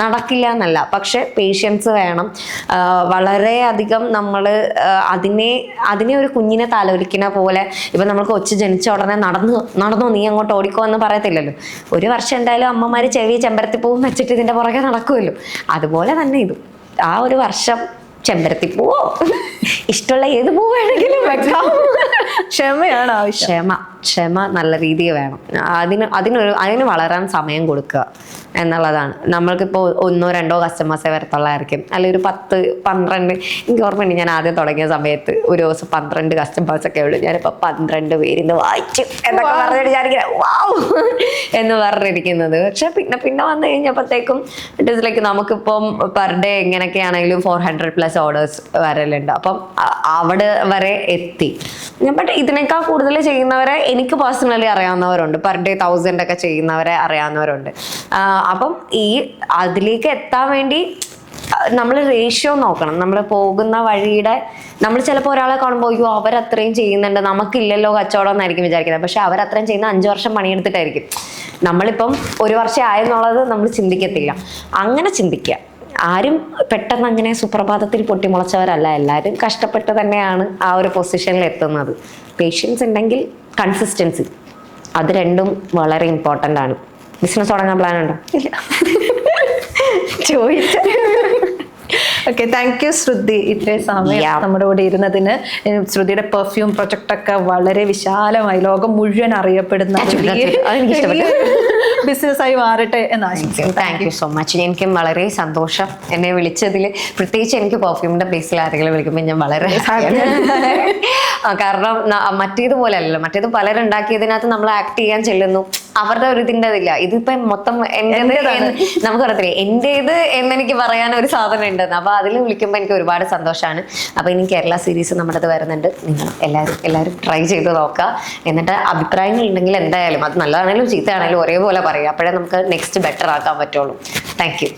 നടക്കില്ല എന്നല്ല, പക്ഷെ പേഷ്യൻസ് വേണം. വളരെയധികം നമ്മൾ അതിനെ ഒരു കുഞ്ഞിനെ താലോലിക്കുന്ന പോലെ. ഇപ്പം നമ്മൾ കൊച്ചു ജനിച്ച ഉടനെ നടന്നു നീ അങ്ങോട്ട് ഓടിക്കോ എന്ന് പറയത്തില്ലല്ലോ. 1 വർഷം എന്തായാലും അമ്മമാര് ചെമ്പരത്തിപ്പൂവും വെച്ചിട്ട് ഇതിന്റെ പുറകെ നടക്കുമല്ലോ. അതുപോലെ തന്നെ ഇതും ആ 1 വർഷം ചെമ്പരത്തിപ്പൂവോ ഇഷ്ടമുള്ള ഏത് പൂവ് വേണമെങ്കിലും വെക്കാം. ക്ഷമയാണ് ആവശ്യം. ക്ഷമ ക്ഷമ നല്ല രീതിയിൽ വേണം. അതിന് വളരാൻ സമയം കൊടുക്കുക എന്നുള്ളതാണ്. നമ്മൾക്കിപ്പോൾ 1-2 കസ്റ്റമേഴ്സേ വരത്തുള്ളായിരിക്കും, അല്ലെങ്കിൽ ഒരു 10-12. എനിക്ക് ഓർമ്മയുണ്ട് ഞാൻ ആദ്യം തുടങ്ങിയ സമയത്ത് ഒരു ദിവസം 12 കസ്റ്റമേഴ്സൊക്കെ ഉള്ളൂ. ഞാനിപ്പോൾ 12 പേരിന്ന് വായിച്ചു എന്നൊക്കെ പറഞ്ഞിട്ട് ഞാനിങ്ങനെ വാവ് എന്ന് പറഞ്ഞിരിക്കുന്നത്. പക്ഷെ പിന്നെ വന്നു കഴിഞ്ഞപ്പോഴത്തേക്കും ഇറ്റ് ഈസ് ലൈക്ക് നമുക്കിപ്പം പെർ ഡേ എങ്ങനെയൊക്കെയാണെങ്കിലും 400+ ഓർഡേഴ്സ് വരലുണ്ട്. അപ്പം അവിടെ വരെ എത്തി. ബട്ട് ഇതിനേക്കാൾ കൂടുതൽ ചെയ്യുന്നവരെ എനിക്ക് പേഴ്സണലി അറിയാവുന്നവരുണ്ട്. പെർ ഡേ 1000 ഒക്കെ ചെയ്യുന്നവരെ അറിയാവുന്നവരുണ്ട്. അപ്പം അതിലേക്ക് എത്താൻ വേണ്ടി നമ്മൾ റേഷ്യോ നോക്കണം. നമ്മൾ പോകുന്ന വഴിയുടെ നമ്മൾ ചിലപ്പോൾ ഒരാളെ കാണുമ്പോൾ അയ്യോ അവരത്രയും ചെയ്യുന്നുണ്ട്, നമുക്കില്ലല്ലോ കച്ചവടം എന്നായിരിക്കും വിചാരിക്കുന്നത്. പക്ഷെ അവരത്രയും ചെയ്യുന്ന 5 വർഷം പണിയെടുത്തിട്ടായിരിക്കും. നമ്മളിപ്പം 1 വർഷം ആയെന്നുള്ളത് നമ്മൾ ചിന്തിക്കത്തില്ല. അങ്ങനെ ചിന്തിക്കുക. ആരും പെട്ടെന്ന് അങ്ങനെ സുപ്രഭാതത്തിൽ പൊട്ടിമുളച്ചവരല്ല. എല്ലാവരും കഷ്ടപ്പെട്ട് തന്നെയാണ് ആ ഒരു പൊസിഷനിൽ എത്തുന്നത്. പേഷ്യൻസ് ഉണ്ടെങ്കിൽ കൺസിസ്റ്റൻസി, അത് രണ്ടും വളരെ ഇമ്പോർട്ടൻ്റ് ആണ്. ബിസിനസ് തുടങ്ങാൻ പ്ലാൻ ഉണ്ടോ? ഇല്ല. ചോദിച്ച ഓക്കെ, താങ്ക് യു ശ്രുതി ഇത്രയും സമയം നമ്മുടെ കൂടെ ഇരുന്നതിന്. ശ്രുതിയുടെ പെർഫ്യൂം പ്രൊജക്റ്റ് ഒക്കെ വളരെ വിശാലമായി ലോകം മുഴുവൻ അറിയപ്പെടുന്ന ബിസിനസ്സായി മാറട്ടെ എന്ന് ആശംസിക്കുന്നു. Thank you so much. എനിക്കും വളരെ സന്തോഷം എന്നെ വിളിച്ചതിൽ. പ്രത്യേകിച്ച് എനിക്ക് പെർഫ്യൂമിന്റെ ബേസിൽ ആരെങ്കിലും വിളിക്കുമ്പോൾ ഞാൻ വളരെ കാരണം മറ്റേതുപോലെ അല്ലല്ലോ. മറ്റേത് പലരുണ്ടാക്കിയതിനകത്ത് നമ്മൾ ആക്ട് ചെയ്യാൻ ചെല്ലുന്നു, അവരുടെ ഒരു ഇതിൻ്റെ ഇതില്ല. ഇതിപ്പോ മൊത്തം നമുക്ക് അറിയത്തില്ലേ എന്റേത് എന്നെനിക്ക് പറയാൻ ഒരു സാധനം ഉണ്ടെന്ന്. അപ്പൊ അതിൽ വിളിക്കുമ്പോൾ എനിക്ക് ഒരുപാട് സന്തോഷമാണ്. അപ്പൊ ഇനി കേരള സീരീസ് നമ്മുടെ അത് വരുന്നുണ്ട്. നിങ്ങൾ എല്ലാവരും ട്രൈ ചെയ്ത് നോക്കുക. എന്നിട്ട് അഭിപ്രായങ്ങൾ ഉണ്ടെങ്കിൽ എന്തായാലും അത് നല്ലതാണെങ്കിലും ചീത്തയാണെങ്കിലും ഒരേപോലെ പറയുക. അപ്പോഴേ നമുക്ക് നെക്സ്റ്റ് ബെറ്റർ ആക്കാൻ പറ്റുള്ളൂ. Thank you.